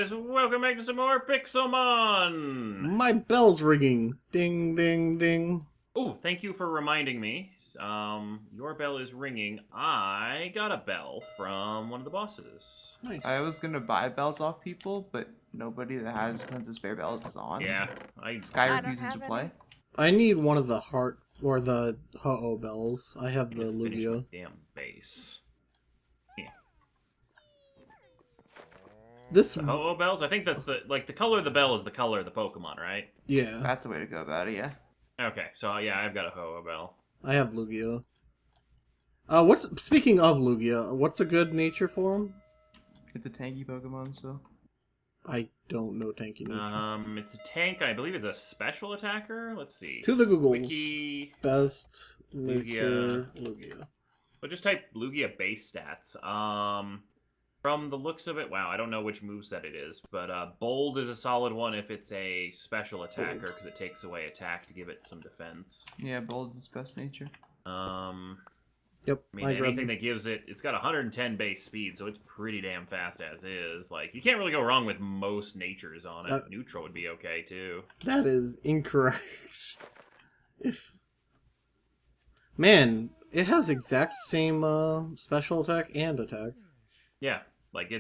guys, welcome back to some more Pixelmon! My bell's ringing. Ding, ding, ding. Oh, thank you for reminding me. Your bell is ringing. I got a bell from one of the bosses. Nice. I was gonna buy bells off people, but nobody that has tons of spare bells is on. Yeah, Sky I don't refuses have to play. any. I need one of the heart or the ho-oh bells. I have the finish my Lugia. damn base. This The ho-oh bells? I think that's the color of the bell is the color of the Pokemon, right? yeah. That's the way to go about it, yeah. Okay, so yeah, I've got a ho-oh bell. I have Lugia. Speaking of Lugia, what's a good nature for him? It's a tanky Pokemon, so. I don't know tanky nature. It's a tank. I believe it's a special attacker. Let's see. To the Googles. Wiki. Best nature Lugia. Well, just type Lugia base stats. From the looks of it, wow, I don't know which moveset it is, but Bold is a solid one if it's a special attacker, because it takes away attack to give it some defense. Yeah, Bold is best nature. Yep. I mean, anything that gives it's got 110 base speed, so it's pretty damn fast as is. Like, you can't really go wrong with most natures on it. Neutral would be okay, too. That is incorrect. Man, it has exact same special attack and attack. Yeah, like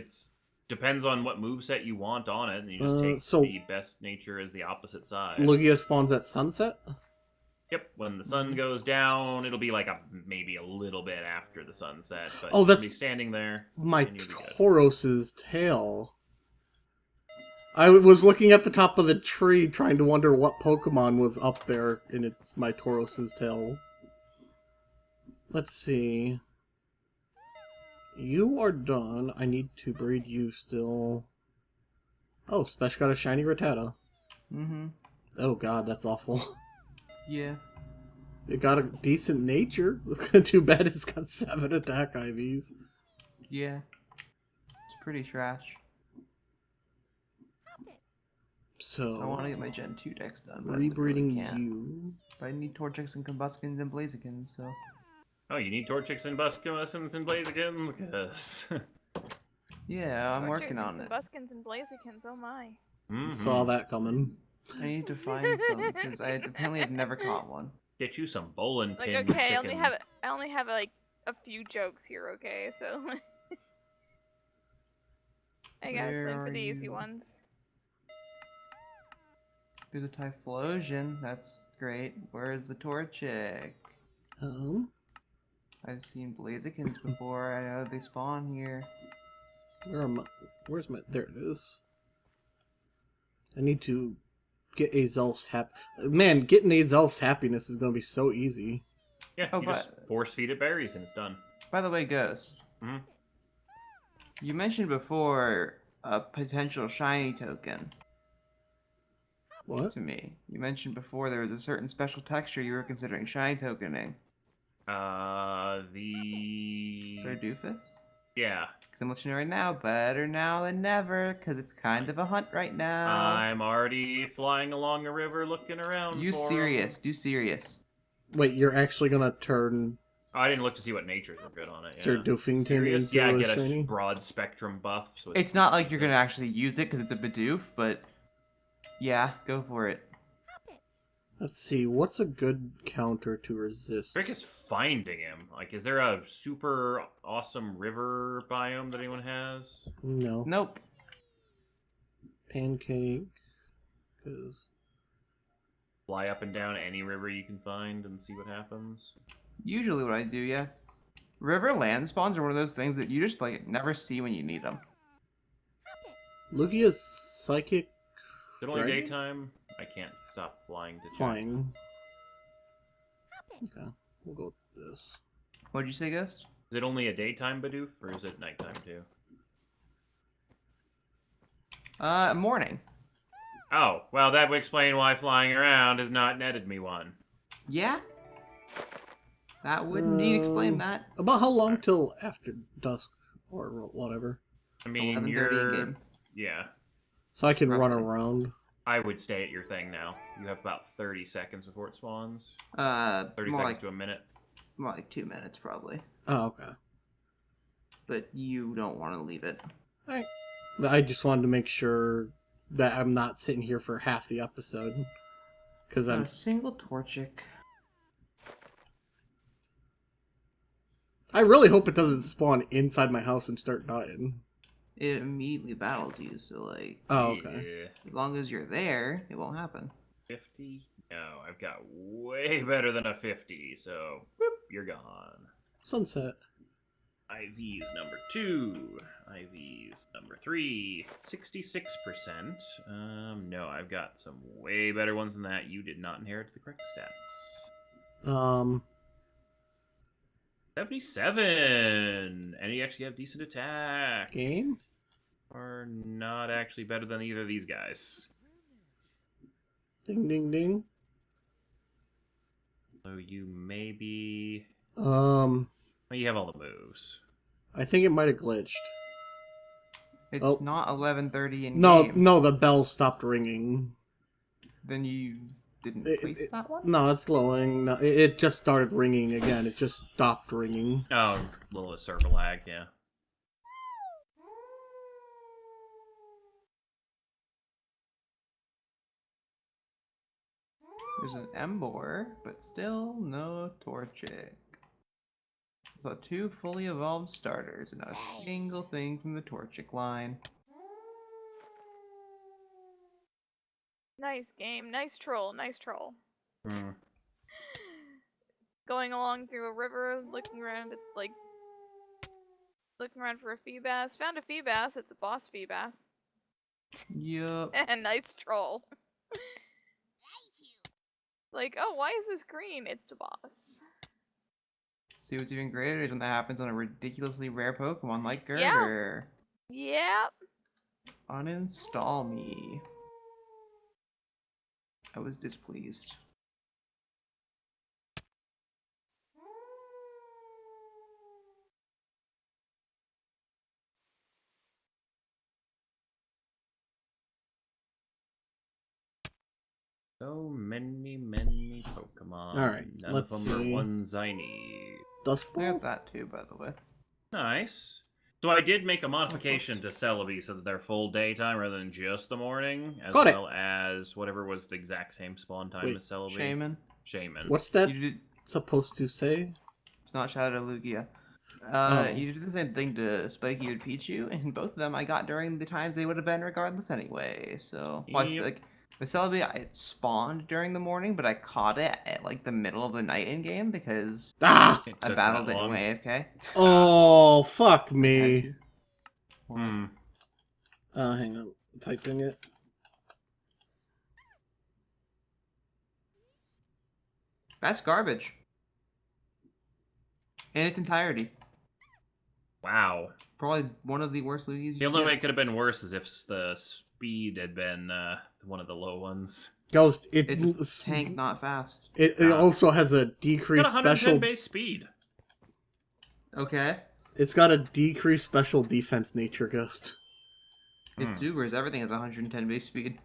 depends on what moveset you want on it, and you just take the best nature as the opposite side. Lugia spawns at sunset? Yep, when the sun goes down, it'll be like maybe a little bit after the sunset, but that's be standing there. My Taurus's tail. I was looking at the top of the tree trying to wonder what Pokemon was up there, and it's my Taurus's tail. Let's see. You are done. I need to breed you still. Oh, Spesh got a shiny Rattata. Mm-hmm. Oh god, that's awful. Yeah. It got a decent nature. Too bad it's got 7 attack IVs. Yeah. It's pretty trash. So I want to get my Gen 2 decks done, but rebreeding I can't. you. But I need Torchics and Combuskins and Blazikins, so... Oh, you need Torchics and Buskins and Blazikins? Because... Yeah, I'm working on it. Buskins and Blazikins, oh my. Saw that coming. I need to find some, because I apparently have never caught one. Get you some bowling pin Okay, chicken. I only have like a few jokes here, okay, so... I gotta swing for the easy ones. Do the Typhlosion, that's great. Where's the Torchic? I've seen Blazikins before, I know they spawn here. Where's my... There it is. I need to get Azelf's Man, getting Azelf's happiness is going to be so easy. Yeah, you just force feed it berries and it's done. By the way, Ghost. Mm-hmm. You mentioned before a potential shiny token. What? To me. You mentioned before there was a certain special texture you were considering shiny tokening. The... Sir Doofus? Yeah. Because I'm letting you know right now, better now than never, because it's kind of a hunt right now. I'm already flying along the river looking around You for serious. Do serious. Wait, you're actually going to turn... Oh, I didn't look to see what natures were good on it. Sir Yeah. Doofington into yeah, a get shiny? a broad spectrum buff. So It's not like you're going to actually use it because it's a Bidoof, but yeah, go for it. Let's see, what's a good counter to resist? Trick is finding him. Like, is there a super awesome river biome that anyone has? No. Nope. Pancake. Because... Fly up and down any river you can find and see what happens. Usually what I do, yeah. River land spawns are one of those things that you just, like, never see when you need them. Lugia's psychic... Is it only daytime? I can't stop flying to check. Flying. Okay, we'll go with this. What'd you say, Ghost? Is it only a daytime Bidoof, or is it nighttime too? Morning. Oh, well, that would explain why flying around has not netted me one. Yeah? That would indeed explain that. About how long till after dusk, or whatever? I mean, 11:30 in game. Yeah. So I can run Roughly. around. I would stay at your thing now. You have about 30 seconds before it spawns. 30 more seconds like, to a minute. more like 2 minutes, probably. Oh, okay. But you don't want to leave it. Alright. I just wanted to make sure that I'm not sitting here for half the episode. Because Not I'm... a single Torchic. I really hope it doesn't spawn inside my house and start dying. It immediately battles you, so like, Oh, okay. Yeah. as long as you're there, it won't happen. 50? No, I've got way better than a 50, so whoop, you're gone. Sunset. IV's number 2. IV's number 3. 66%. No, I've got some way better ones than that. You did not inherit the correct stats. 77! And you actually have decent attack. Game? Are not actually better than either of these guys. Ding, ding, ding. So you maybe... Well, Well, you have all the moves. I think it might have glitched. It's Oh. not 11:30 in No, game. no, the bell stopped ringing. Then you didn't place that one? No, it's glowing. No, it just started ringing again. It just stopped ringing. Oh, a little bit of server lag, yeah. There's an Embor, but still no Torchic. So 2 fully evolved starters, and not a single thing from the Torchic line. Nice game. Nice troll. Nice troll. Hmm. Going along through a river, looking around at, like, looking around for a Feebas. Found a Feebas. It's a boss Feebas. Yup. And nice troll. Like, oh, why is this green? It's a boss. See what's even greater is when that happens on a ridiculously rare Pokemon like Yeah. Gerber. Yep. Uninstall me. I was displeased. So many Pokemon. Alright, None let's of them see. are ones I need. I Duskball? got that too, by the way. Nice. So I did make a modification to Celebi so that they're full daytime rather than just the morning, as Got it. well as whatever was the exact same spawn time Wait, as Celebi. Shaman. Shaman. What's that You did, supposed to say? it's not Shadow Lugia. Oh. You did the same thing to Spiky and Pichu, and both of them I got during the times they would have been regardless anyway. So, well, Yep. like the Celebi, it spawned during the morning, but I caught it at like the middle of the night in game because Ah! It I took battled that it in long. AFK. Oh, fuck Had me. to. Hmm. Hang on. Typing it. That's garbage. In its entirety. Wow. Probably one of the worst Lugias The you only can way get. it could have been worse is if the speed had been one of the low ones. Ghost, It's tank, not fast. it also has a Got decreased 110 special... base speed. Okay. It's got a decreased special defense nature, Ghost. It's Ubers, everything has 110 base speed.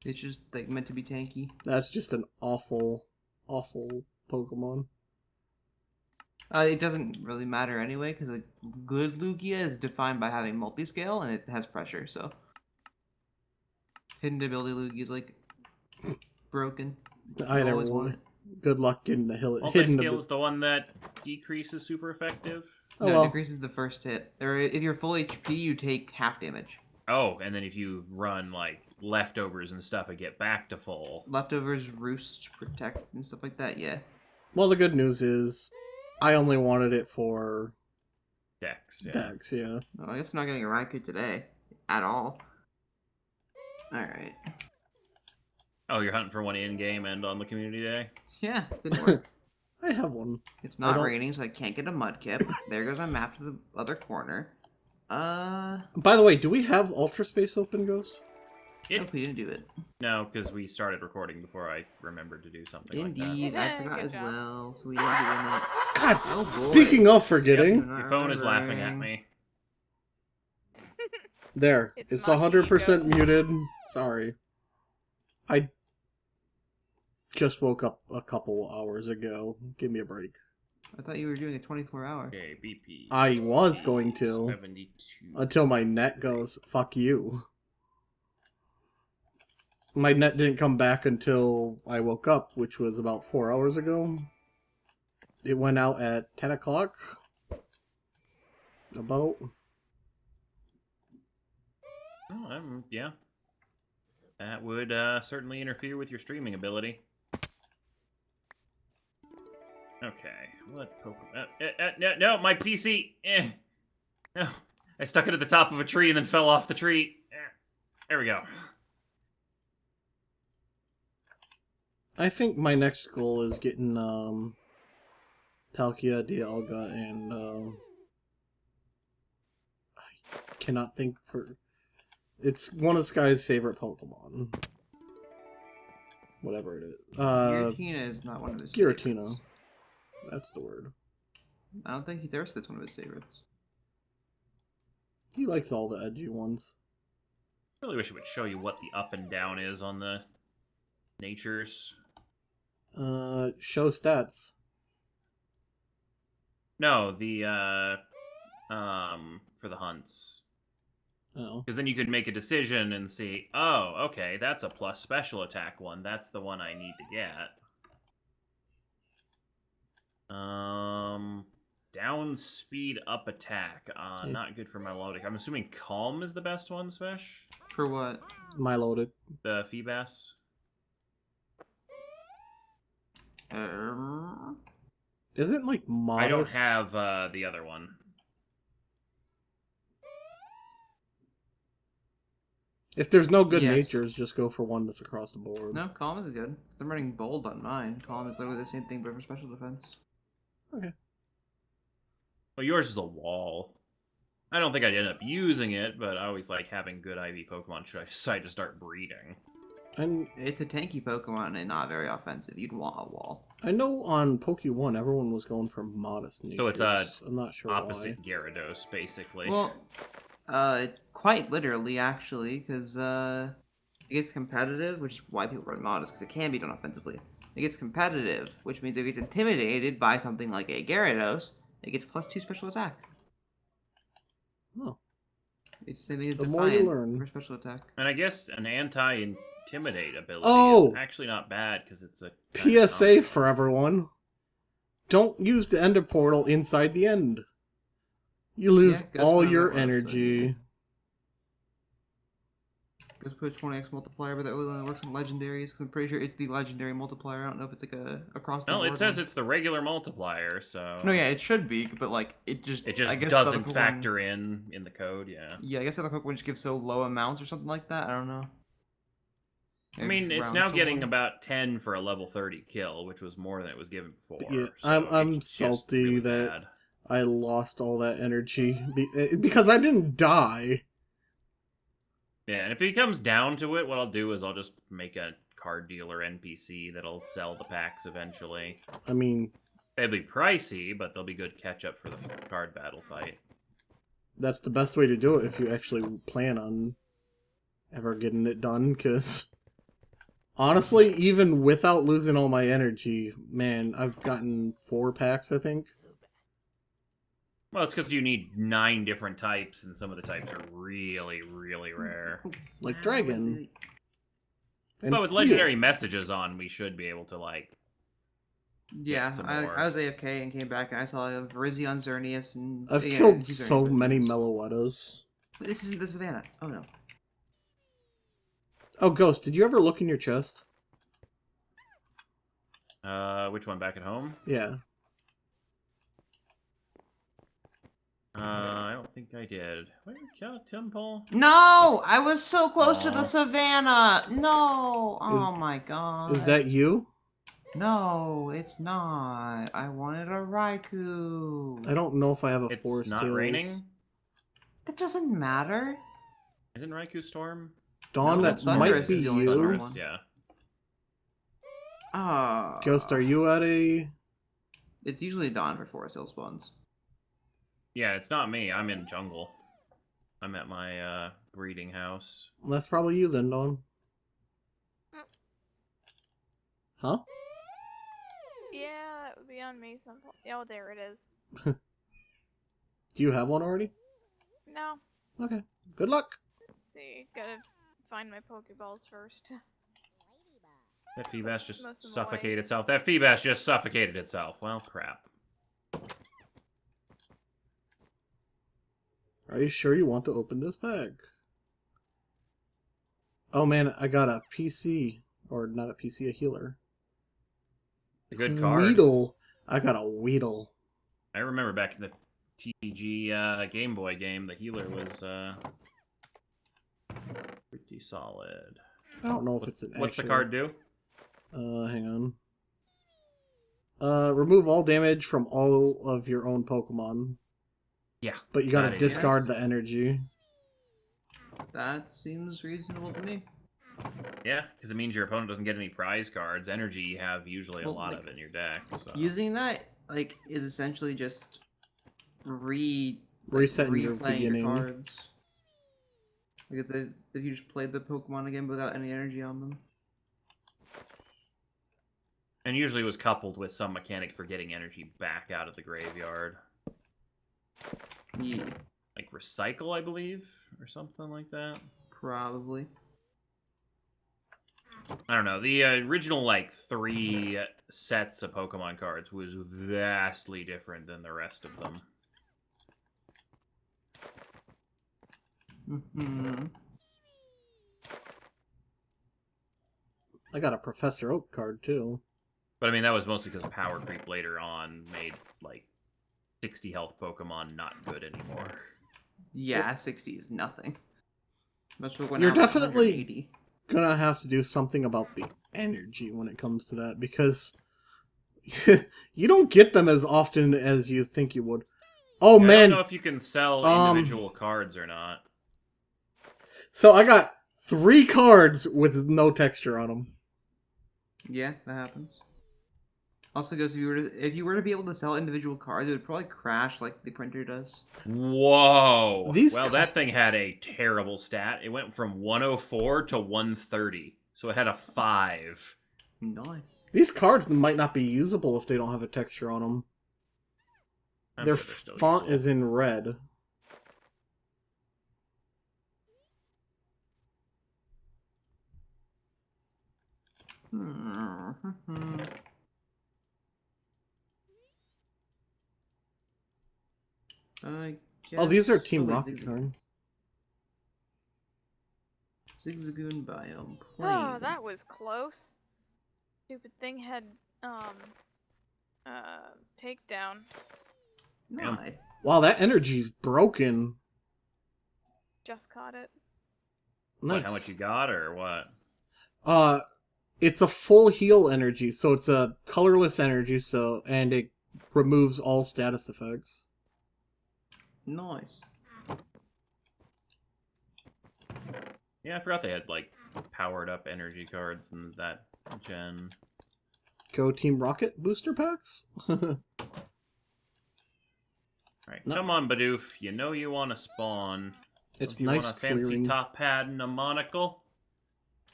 It's just like meant to be tanky. That's just an awful, awful Pokemon. It doesn't really matter anyway, because a good Lugia is defined by having multi-scale and it has pressure, so. Hidden ability Lugia is like broken. Either Always want one. it. Good luck getting the hidden Multi-scale ability. is the one that decreases super effective. Oh, No, it well. decreases the first hit. Or if you're full HP, you take half damage. Oh, and then if you run like leftovers and stuff and get back to full. Leftovers, roost, protect, and stuff like that, yeah. Well, the good news is, I only wanted it for Dex. Yeah. Dex, yeah. Oh, I guess I'm not getting a Raikou today. At all. Alright. Oh, you're hunting for one in-game and on the community day? Yeah, didn't work. I have one. It's I not don't- raining, so I can't get a Mudkip. There goes my map to the other corner. By the way, do we have Ultra Space open, Ghost? Nope, we didn't do it. No, because we started recording before I remembered to do something like that. Indeed, I forgot Good as job. well, so we didn't do it. God, Oh boy. speaking of forgetting, Not Your phone is laughing at remembering. me. there, It's it's monkey 100% Ghost. muted. Sorry. I just woke up a couple hours ago. Give me a break. I thought you were doing a 24-hour. Okay, BP. I was going to. 72. Until my net goes, fuck you. My net didn't come back until I woke up, which was about 4 hours ago. It went out at 10 o'clock. About. Oh, yeah. That would certainly interfere with your streaming ability. Okay, what Pokemon? No, my PC! No, I stuck it at the top of a tree and then fell off the tree. There we go. I think my next goal is getting Palkia, Dialga, and I cannot think for. It's one of Sky's favorite Pokemon. Whatever it is. Giratina is not one of his Giratina. favorites. That's the word. I don't think he's ever said it's one of his favorites. He likes all the edgy ones. I really wish it would show you what the up and down is on the natures. Show stats. No, the for the hunts. Oh. Because then you could make a decision and see, oh, okay, that's a plus special attack one. That's the one I need to get. Down speed up attack. Not good for Milotic. I'm assuming Calm is the best one, Spesh? For what? Milotic. The Feebas? Isn't like modest? I don't have the other one. If there's no good Yes. natures, just go for one that's across the board. No, Calm is good. I'm running Bold on mine. Calm is literally the same thing, but for special defense. Okay. Well, yours is a wall. I don't think I'd end up using it, but I always like having good IV Pokemon should I decide to start breeding. And It's a tanky Pokemon and not very offensive. You'd want a wall. I know on Poke1 everyone was going for modest natures. So it's a I'm not sure Opposite why. Gyarados, basically. Well, quite literally, actually, because it gets competitive, which is why people run modest, because it can be done offensively. It gets competitive, which means if it gets intimidated by something like a Gyarados, it gets +2 special attack. Oh. It's the same thing as The more you Defiant learn. for special attack. And I guess an anti-intimidate ability Oh! is actually not bad, because it's a... PSA for everyone. Don't use the Ender Portal inside the end. You lose Yeah, Gus all found your that last energy. Just put a 20x multiplier, but that really only works on legendaries, because I'm pretty sure it's the legendary multiplier. I don't know if it's like a across the No, board it says one. it's the regular multiplier, so... No, yeah, it should be, but like it just It just I guess the other doesn't Pokemon- factor in the code, yeah. Yeah, I guess the other Pokemon just give so low amounts or something like that. I don't know. I mean, just it's rounds now to getting one. about 10 for a level 30 kill, which was more than it was given before. Yeah, so I'm it's just salty really that bad. I lost all that energy because I didn't die. Yeah, and if it comes down to it, what I'll do is I'll just make a card dealer NPC that'll sell the packs eventually. I mean, They'll be pricey, but they'll be good catch-up for the card battle fight. that's the best way to do it if you actually plan on ever getting it done, because honestly, even without losing all my energy, man, I've gotten 4 packs, I think. Well, it's because you need 9 different types, and some of the types are really, really rare. Like Dragon. And But with Steel. legendary messages on, we should be able to, like... Yeah, some I more. was AFK and came back and I saw a Virizion, Xerneas, and I've yeah, killed he's so Xerneas. many Meloettas. This isn't the Savannah. Oh no. Oh, Ghost, did you ever look in your chest? Which one, back at home? Yeah. I don't think I did. Where did you kill Temple? No, I was so close to Aw. the Savannah. No. Oh my god. Is that you? No, it's not. I wanted a Raikou. I don't know if I have a It's Forest not Tails. raining? That doesn't matter. Isn't Raikou Storm? Dawn, No, that Thundurus might be is the only you. storm. Thunderous, yeah. Ghost, are you at a... It's usually dawn for Forest Hill spawns. Yeah, it's not me. I'm in jungle. I'm at my breeding house. That's probably you then, Dawn. Huh? Yeah, Yeah, that would be on me some point. Oh, there it is. Do you have one already? No. Okay. Good luck. Let's see. Gotta find my Pokeballs first. That Feebas just Most of them suffocated away. itself. That Feebas just suffocated itself. Well, crap. Are you sure you want to open this pack? Oh man, I got a PC. Or not a PC, a healer. A good card. Weedle. I got a Weedle. I remember back in the TCG Game Boy game, the healer was pretty solid. I don't know if it's an What's the actual- card do? Hang on. Remove all damage from all of your own Pokemon. Yeah. But you gotta that is- discard the energy. That seems reasonable to me. Yeah, because it means your opponent doesn't get any prize cards. Energy you have usually a Well, lot like, of in your deck. So. Using that, like, is essentially just Resetting your replaying beginning. your cards. Because if you just played the Pokemon again without any energy on them. And usually it was coupled with some mechanic for getting energy back out of the graveyard. Yeah, Like recycle, I believe, or something like that. probably. I don't know. The original, like, 3 sets of Pokemon cards was vastly different than the rest of them. Mm-hmm. I got a Professor Oak card too. But, I mean, that was mostly because power creep later on made, like, 60 health Pokemon not good anymore. Yeah, 60 is nothing. Most Pokemon You're have definitely 180. gonna have to do something about the energy when it comes to that, because you don't get them as often as you think you would. Oh Yeah, I man, don't know if you can sell individual cards or not. so I got 3 cards with no texture on them. Yeah, that happens. Also, goes if you were to be able to sell individual cards, it would probably crash like the printer does. Whoa! These well, ca- that thing had a terrible stat. It went from 104 to 130. So it had a 5. Nice. These cards might not be usable if they don't have a texture on them. I'm Their sure they're still font usable. is in red. Oh, these are Team wait, Rocket cards. Zigzagoon Biome Oh, that was close. Stupid thing had takedown. nice. Wow, that energy's broken. Just caught it. Nice. What, how much you got, or what? It's a full heal energy, so it's a colorless energy, and it removes all status effects. Nice. Yeah, I forgot they had, like, powered up energy cards in that gen. Go Team Rocket booster packs? Alright, No. come on, Bidoof. You know you want to spawn. It's Don't you nice want a fancy clearing. top pad and a monocle?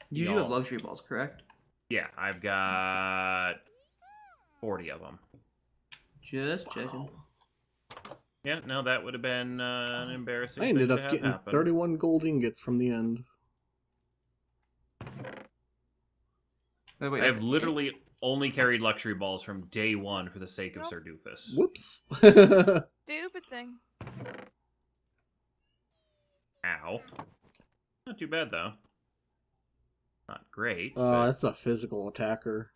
You do Y'all. have luxury balls, correct? Yeah, I've got 40 of them. Just checking. Wow. Yeah, no, that would have been an embarrassing I thing ended to up have getting happen. 31 gold ingots from the end. Wait, I that's have it? literally only carried luxury balls from day 1 for the sake of Nope. Sir Doofus. Whoops. Stupid thing. Ow. Not too bad, though. Not great. That's a physical attacker.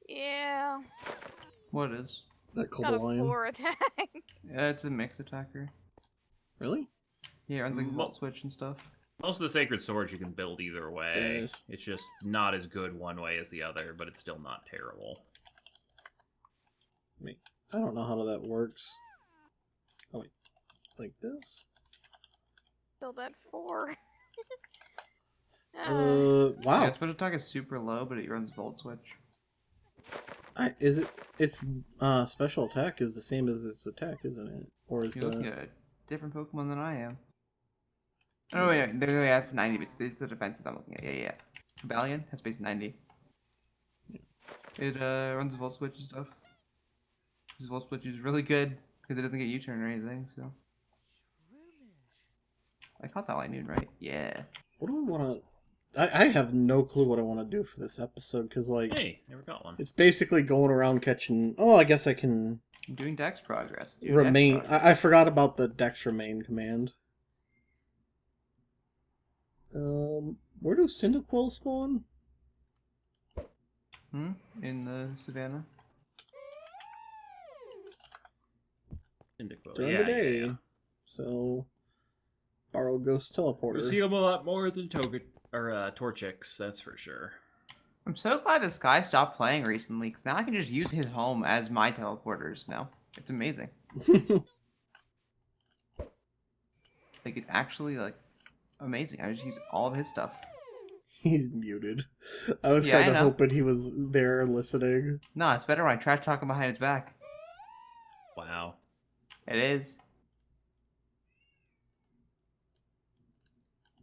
Yeah. What is? That Got a Cobalion. 4 attack. Yeah, it's a mixed attacker. Really? Yeah, it runs like Mo- Volt Switch and stuff. Most of the Sacred Swords you can build either way. Yes. It's just not as good one way as the other, but it's still not terrible. I don't know how that works. Oh, wait. Like this? Still that 4. Wow. Yeah, its special attack is super low, but it runs Volt Switch. Its special attack is the same as its attack, isn't it? Or is You're looking the... at a different Pokemon than I am. Oh, wait, they're at 90, but it's the defenses I'm looking at. Yeah. Cobalion has base 90. It runs Volt Switch and stuff. This Volt Switch is really good because it doesn't get U-turn or anything. So I caught that lightning right. Yeah. What do I want to... I have no clue what I want to do for this episode, because, like... Hey, never got one. It's basically going around catching... Oh, I guess I can... I'm doing Dex progress. Remain... I forgot about the Dex Remain command. Where do Cyndaquil spawn? In the savannah. During the day. So... Borrow Ghost Teleporter. We see them a lot more than Torchics, that's for sure. I'm so glad this guy stopped playing recently, because now I can just use his home as my teleporters now. It's amazing. Like, it's actually, like, amazing. I just use all of his stuff. He's muted. I was Yeah, kind I of know. hoping he was there listening. No, it's better when I trash talk him behind his back. Wow. It is.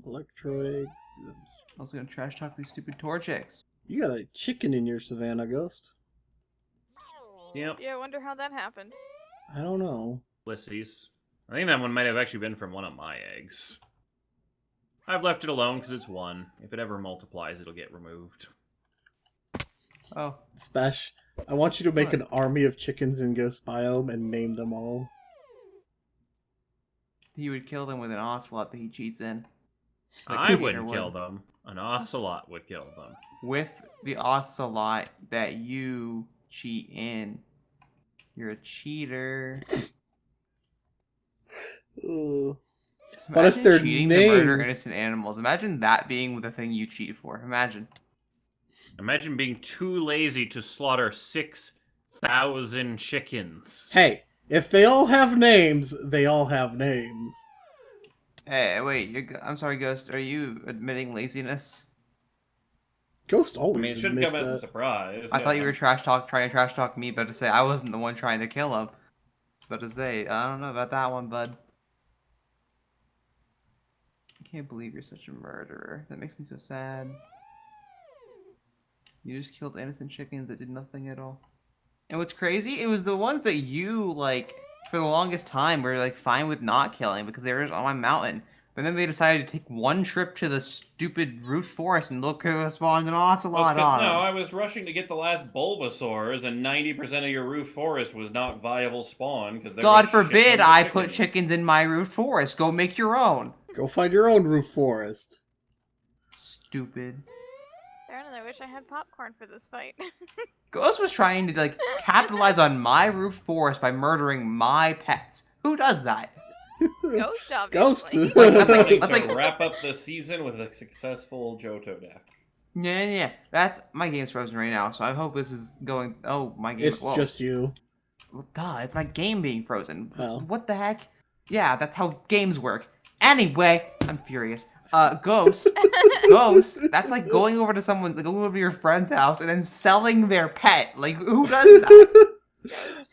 Electroid. I was gonna trash talk these stupid Torchics. You got a chicken in your Savannah, Ghost. Yep. Yeah, I wonder how that happened. I don't know. Ulysses. I think that one might have actually been from one of my eggs. I've left it alone because it's one. If it ever multiplies, it'll get removed. Oh. Spesh, I want you to make What? an army of chickens in Ghost Biome and name them all. He would kill them with an ocelot that he cheats in. Like I Peter wouldn't would. kill them. An ocelot would kill them. With the ocelot that you cheat in. You're a cheater. Ugh. But if Imagine they're cheating to murder named- innocent animals. Imagine that being the thing you cheat for. Imagine. Imagine being too lazy to slaughter 6,000 chickens. Hey, if they all have names, they all have names. Hey, wait. I'm sorry, Ghost. Are you admitting laziness? Ghost I always mean, it shouldn't admits come as a that. surprise. I thought you were trying to trash talk me, but to say I wasn't the one trying to kill him. But to say, I don't know about that one, bud. I can't believe you're such a murderer. That makes me so sad. You just killed innocent chickens that did nothing at all. And what's crazy, it was the ones that you, like, for the longest time were, like, fine with not killing because they were just on my mountain. But then they decided to take one trip to the stupid root forest and look who spawned an ocelot on No, them. I was rushing to get the last Bulbasaurs, and 90% of your roof forest was not viable spawn because God forbid I put chickens in my root forest. Go make your own. Go find your own roof forest. Stupid. Darn it, I wish I had popcorn for this fight. Ghost was trying to, like, capitalize on my roof forest by murdering my pets. Who does that? Ghost, Ghost. obviously. That's to like- wrap up the season with a successful Johto deck. Yeah. That's my game's frozen right now, so I hope this is going. Oh, my game. It's whoa. just you. Well, duh, it's my game being frozen. Oh. What the heck? Yeah, that's how games work. Anyway, I'm furious. Ghost. That's like going over to your friend's house and then selling their pet. Like, who does that?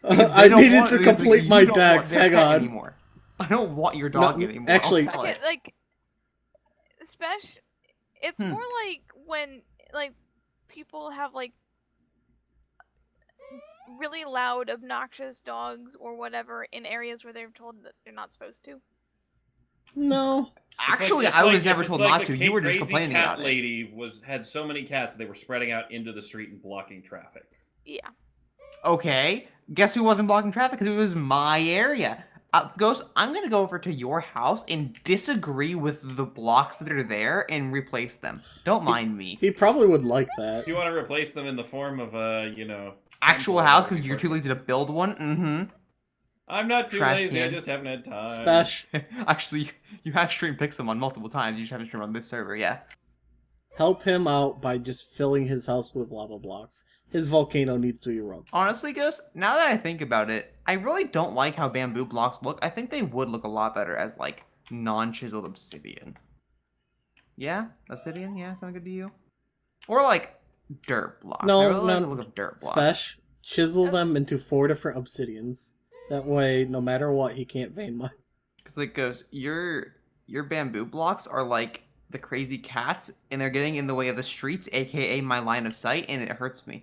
Because I they don't needed want- to you complete my don't want decks. their Hang pet on. Anymore. I don't want your dog No, anymore. actually- I'll sell Okay, it. like, it's Hmm. more like when, like, people have, like, really loud, obnoxious dogs or whatever in areas where they're told that they're not supposed to. No. Actually, It's I was like- never it's told like not the to. You were just crazy complaining cat about it. lady had so many cats that they were spreading out into the street and blocking traffic. Yeah. Okay, guess who wasn't blocking traffic? Because it was my area. Ghost, I'm gonna go over to your house and disagree with the blocks that are there and replace them. Don't mind me. He probably would like that. If you want to replace them in the form of Actual temple, house that'd be because you're too perfect. lazy to build one. Mm-hmm. I'm not too Trash lazy. I can. just haven't had time. Spesh, Actually, you have streamed Pixelmon multiple times. You just haven't streamed on this server. Yeah. help him out by just filling his house with lava blocks. His volcano needs to erupt. Honestly, Ghost, now that I think about it, I really don't like how bamboo blocks look. I think they would look a lot better as, like, non-chiseled obsidian. Yeah? Obsidian? Yeah? Sound good to you? Or, like, dirt blocks. No, I really like no. the look of dirt blocks. Spesh, chisel them into 4 different obsidians. That way, no matter what, he can't vein mine. Because, like, Ghost, your bamboo blocks are, like, the crazy cats, and they're getting in the way of the streets, aka my line of sight, and it hurts me.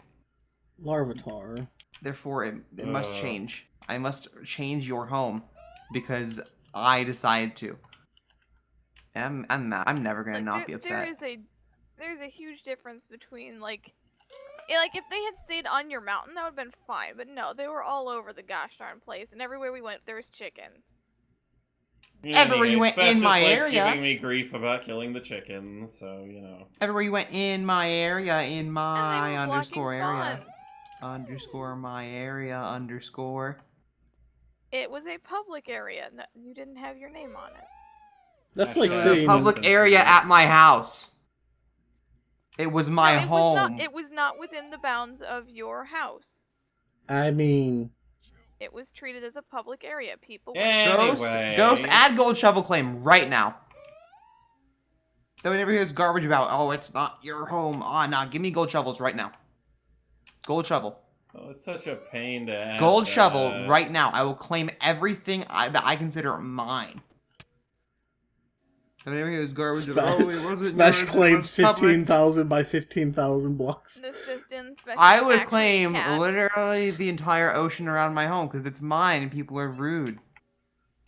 Larvitar. Therefore, it must change. I must change your home because I decided to. And I'm never gonna not be upset. There's a huge difference between like if they had stayed on your mountain, that would have been fine. But no, they were all over the gosh darn place, and everywhere we went, there was chickens. Everywhere you went in my area. Giving me grief about killing the chickens, so you know. Everywhere you went in my area, in my and they were underscore area. Spawns. Underscore my area underscore. It was a public area. No, you didn't have your name on it. That's like a saying public area at my house. It was my home. It was not within the bounds of your house. I mean, it was treated as a public area. People. Anyway. Ghost, add gold shovel claim right now. Though we never hear this garbage about, oh, it's not your home. Ah, nah, give me gold shovels right now. Gold shovel. Oh, it's such a pain to add. Gold shovel right now. I will claim everything that I consider mine. Though we never hear this garbage about, oh, it wasn't Smash yours, claims it was 15,000 by 15,000 blocks. This just in special I would action claim cat. literally the entire ocean around my home because it's mine and people are rude.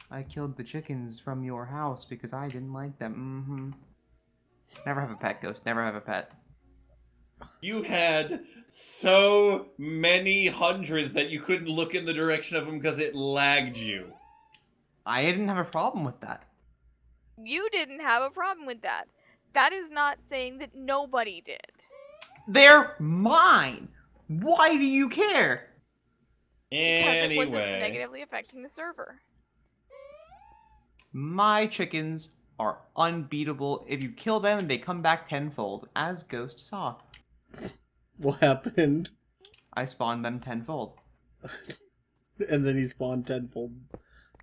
I killed the chickens from your house because I didn't like them. Never have a pet, Ghost. Never have a pet. You had so many hundreds that you couldn't look in the direction of them because it lagged you. I didn't have a problem with that. You didn't have a problem with that. That is not saying that nobody did. They're mine. Why do you care? Because it wasn't negatively affecting the server. My chickens are unbeatable. If you kill them, they come back tenfold, as Ghost saw. What happened? I spawned them tenfold. And then he spawned tenfold.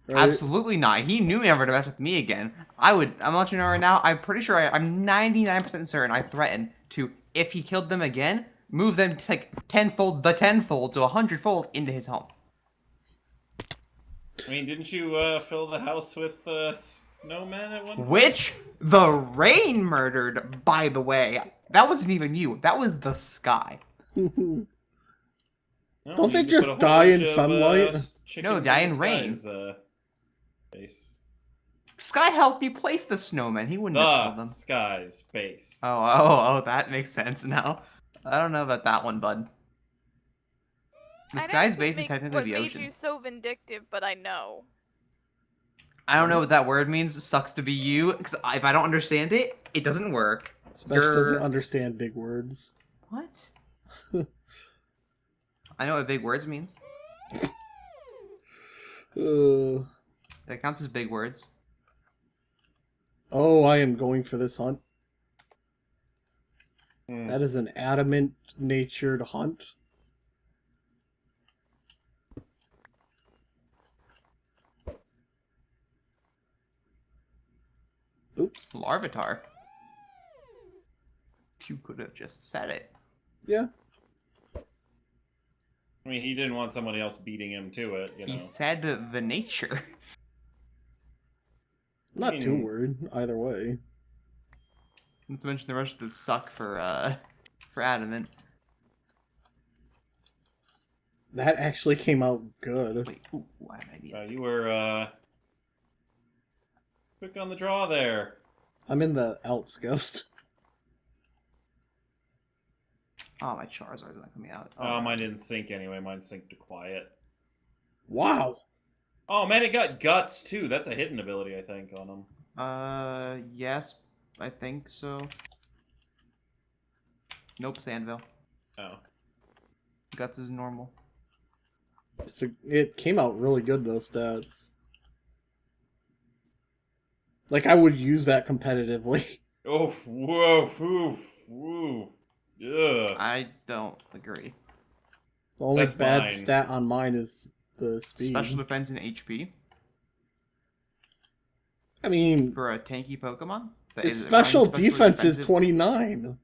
Right? Absolutely not. He knew never to mess with me again. I'm letting you know right now, I'm pretty sure, I'm 99% certain I threatened to, if he killed them again, move them to like tenfold to 100-fold into his home. I mean, didn't you fill the house with snowmen at one point? Which the rain murdered, by the way. That wasn't even you. That was the sky. Don't they just die in sunlight? No, die in rain. Base. Sky helped me place the snowman. He wouldn't have killed them. Sky's base. Oh, that makes sense now. I don't know about that one, bud. The Sky's base is technically the ocean. What made you so vindictive, but I know. I don't know what that word means. Sucks to be you. Because if I don't understand it, it doesn't work. Smash doesn't understand big words. What? I know what big words means. That counts as big words. Oh, I am going for this hunt. That is an adamant-natured hunt. Oops. Larvitar. You could have just said it. Yeah. I mean, he didn't want somebody else beating him to it, you know. He said the nature. Not too worried, either way. Not to mention the rest of the suck for adamant. That actually came out good. Wait, I have an idea. You were quick on the draw there. I'm in the Alps, Ghost. Oh, my Charizard's not coming out. Oh, mine didn't sync anyway. Mine synced to quiet. Wow. Oh, man, it got guts, too. That's a hidden ability, I think, on him. Yes, I think so. Nope, Sandville. Oh. Guts is normal. It came out really good, those stats. Like, I would use that competitively. Oof, woof, oof, woo. Ugh. I don't agree. The only That's bad mine. stat on mine is the speed. Special defense and HP I mean, for a tanky Pokemon? its special defense is 29.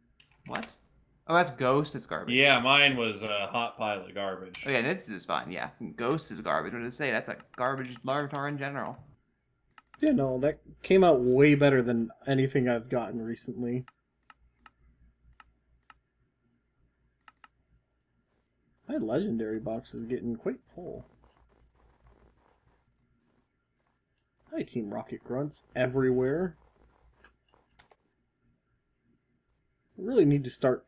What? Oh, that's Ghost. It's garbage. Yeah, mine was a hot pile of garbage. Oh, yeah, this is fine. Yeah, Ghost is garbage. What did I say? That's a garbage Larvitar in general. Yeah, no, that came out way better than anything I've gotten recently. My legendary box is getting quite full. Hi, Team Rocket Grunts everywhere. Really need to start.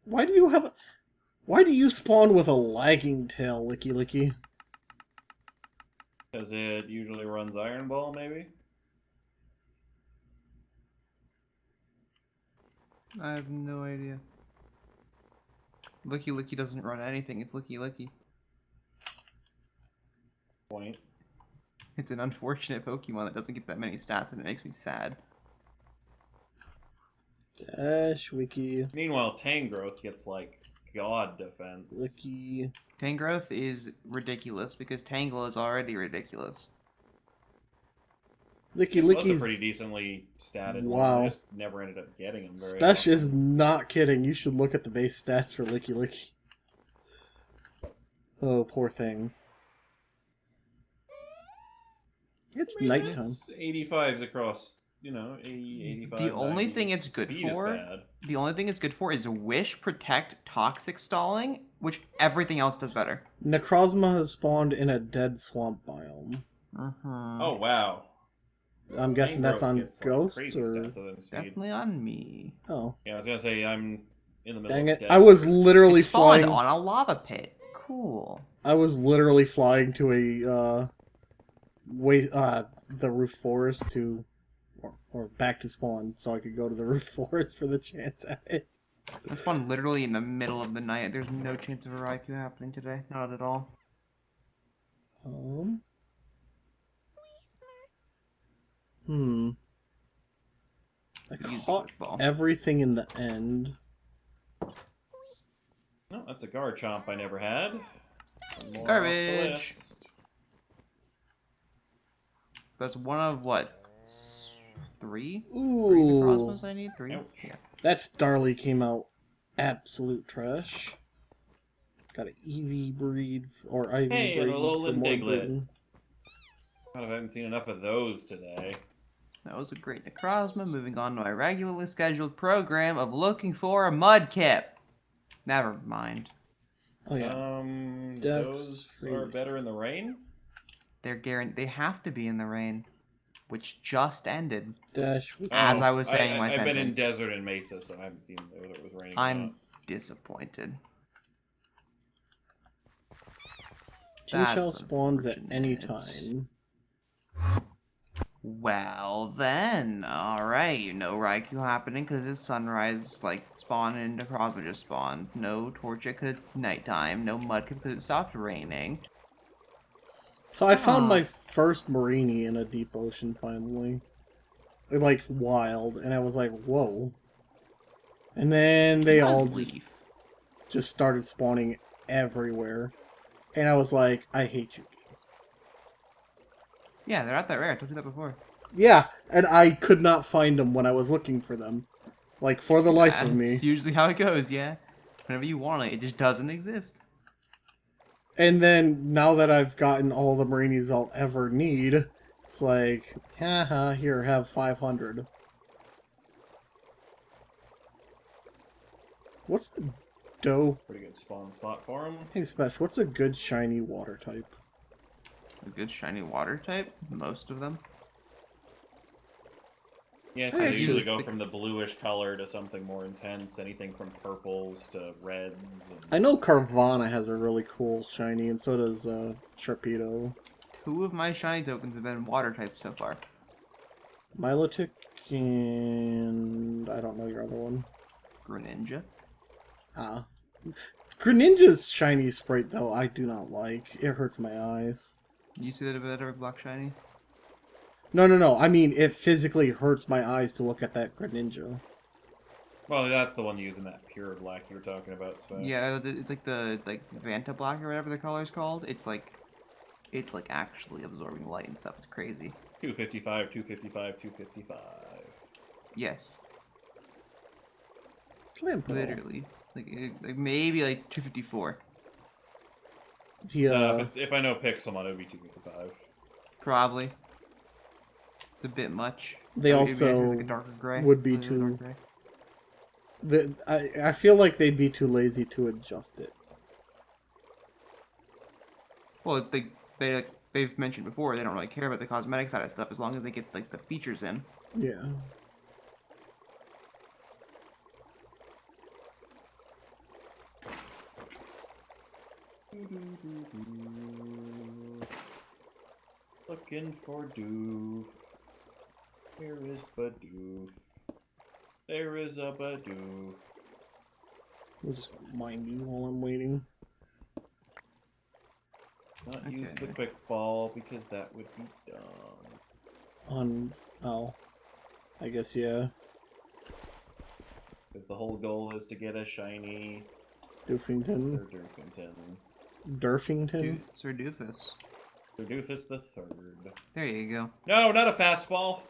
Why do you have? Why do you spawn with a lagging tail, Licky Licky? Because it usually runs Iron Ball, maybe? I have no idea. Licky Licky doesn't run anything, it's Licky Licky. Point. It's an unfortunate Pokemon that doesn't get that many stats and it makes me sad. Dash Wiki. Meanwhile, Tangrowth gets, like, God defense. Licky. Tangrowth is ridiculous because Tangle is already ridiculous. Licky It was a Licky's. pretty decently statted Wow. one. I just never ended up getting him very Spesh is often. not kidding. You should look at the base stats for Licky Licky. Oh, poor thing. It's I mean, nighttime. It's 85s across, 80, 85. The only 90. thing it's good Speed is for- bad. The only thing it's good for is Wish, Protect, Toxic Stalling, which everything else does better. Necrozma has spawned in a dead swamp biome. Oh, wow. I'm guessing that's Tangrowth on gets, like, Ghost, crazy or... stats other than speed. Definitely on me. Oh, Yeah, I was gonna say, I'm in the middle dang of it. dead I was desert. literally It's spawned flying... on a lava pit. Cool. I was literally flying to the roof forest to... Or back to spawn, so I could go to the roof forest for the chance at it. I spawned literally in the middle of the night. There's no chance of a Raikou happening today. Not at all. I Use caught Dodgeball. everything in the end. No, that's a Garchomp I never had. One more off the Garbage. list. That's one of what? Three? Three Ooh, Necrozmas I need? Three? Ouch. Yeah. that Starly came out absolute trash. Got an Eevee breed, or IV Hey, breed and a Alolan more Diglett. breeding. God, I haven't seen enough of those today. That was a great Necrozma. Moving on to my regularly scheduled program of looking for a Mudkip. Never mind. Oh yeah, Those are really- better in the rain? They're They have to be in the rain, which just ended. Dash. As I was saying my I've been in sentence. desert and mesa, so I haven't seen whether it was raining or I'm not. disappointed. Chinchou That's spawns at any unfortunate. time. Well then, alright, Raikou happening because it's sunrise, spawn and Necrozma just spawned. No Torchic because it's nighttime. No Mudkip because it stopped raining. So I found Aw. my first Marini in a deep ocean finally. Like wild, and I was like, whoa. And then they all Leaf. just started spawning everywhere. And I was like, I hate you. Yeah, they're not that rare. I told you that before. Yeah, and I could not find them when I was looking for them. Like, for the life of me. That's usually how it goes, yeah. Whenever you want it, it just doesn't exist. And then, now that I've gotten all the Marinis I'll ever need, it's like, haha, here, have 500. What's the dough? Pretty good spawn spot for him. Hey, Spesh, what's a good shiny water type? A good shiny water type, most of them. Yeah, I so they actually usually go think- from the bluish color to something more intense, anything from purples to reds. And... I know Carvana has a really cool shiny, and so does Sharpedo. 2 of my shiny tokens have been water types so far. Milotic and... I don't know your other one. Greninja. Ah. Greninja's shiny sprite, though, I do not like. It hurts my eyes. You see that a bit of black shiny? No. I mean, it physically hurts my eyes to look at that Greninja. Well, that's the one using that pure black you were talking about, so... Yeah, it's like the Vanta Black or whatever the color's called. It's actually absorbing light and stuff. It's crazy. 255, 255, 255. Yes, Clamp. literally. Maybe 254. Yeah. If I know Pixelmon, it would be 255. Probably. It's a bit much. They It'd be also like a darker gray. would be Really dark too- gray. I feel like they'd be too lazy to adjust it. Well, they've mentioned before they don't really care about the cosmetic side of stuff as long as they get like the features in. Yeah. Looking for Doof. Where is Badoof? There is a Badoof. I'll just mind you while I'm waiting. Not use the quick ball because that would be dumb. Oh. I guess, yeah. Because the whole goal is to get a shiny Doofington. Sir Doofington. Durfington? Sir Doofus. Sir Doofus the Third. There you go. No, not a fastball.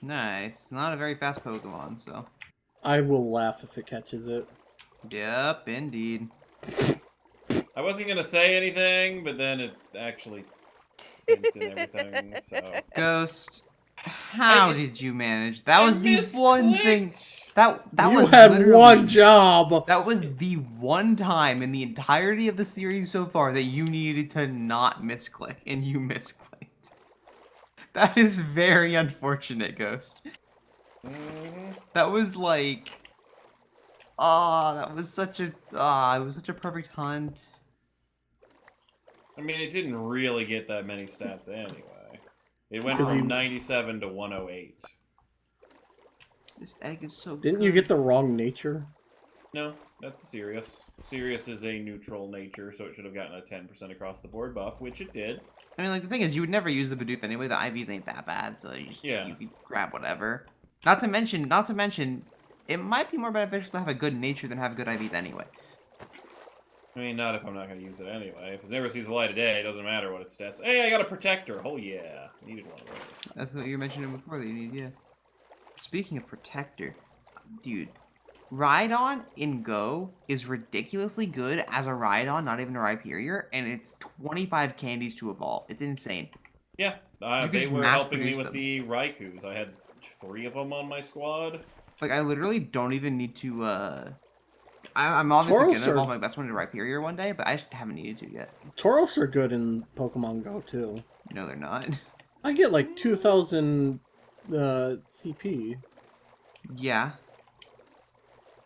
Nice. It's not a very fast Pokemon, so. I will laugh if it catches it. Yep, indeed. I wasn't gonna say anything, but then it actually did everything. So Ghost, how did you manage? That was the one thing. That you was had literally one job. That was the one time in the entirety of the series so far that you needed to not misclick, and you misclicked. That is very unfortunate, Ghost. That was like, that was such a, it was such a perfect hunt. I mean, it didn't really get that many stats anyway. It went Because from you- 97 to 108. This egg is so. Didn't you get the wrong nature? No, that's Sirius. Sirius is a neutral nature, so it should have gotten a 10% across the board buff, which it did. I mean, like, the thing is, you would never use the Bidoof anyway. The IVs ain't that bad, so Yeah. you could grab whatever. Not to mention, it might be more beneficial to have a good nature than have good IVs anyway. I mean, not if I'm not going to use it anyway. If it never sees the light of day, it doesn't matter what its stats. Hey, I got a protector. Oh yeah, I needed one of those. That's what you mentioned before that you need, yeah. Speaking of protector, dude, Rhydon in Go is ridiculously good as a Rhydon, not even a Rhyperior, and it's 25 candies to evolve. It's insane. Yeah, You they just were mass helping me produce with them. the Raikus. I had 3 of them on my squad. Like, I literally don't even need to, I'm obviously Tauros gonna are- evolve my best one to Rhyperior one day, but I just haven't needed to yet. Tauros are good in Pokemon Go, too. No, they're not. I get like 2,000 CP. Yeah.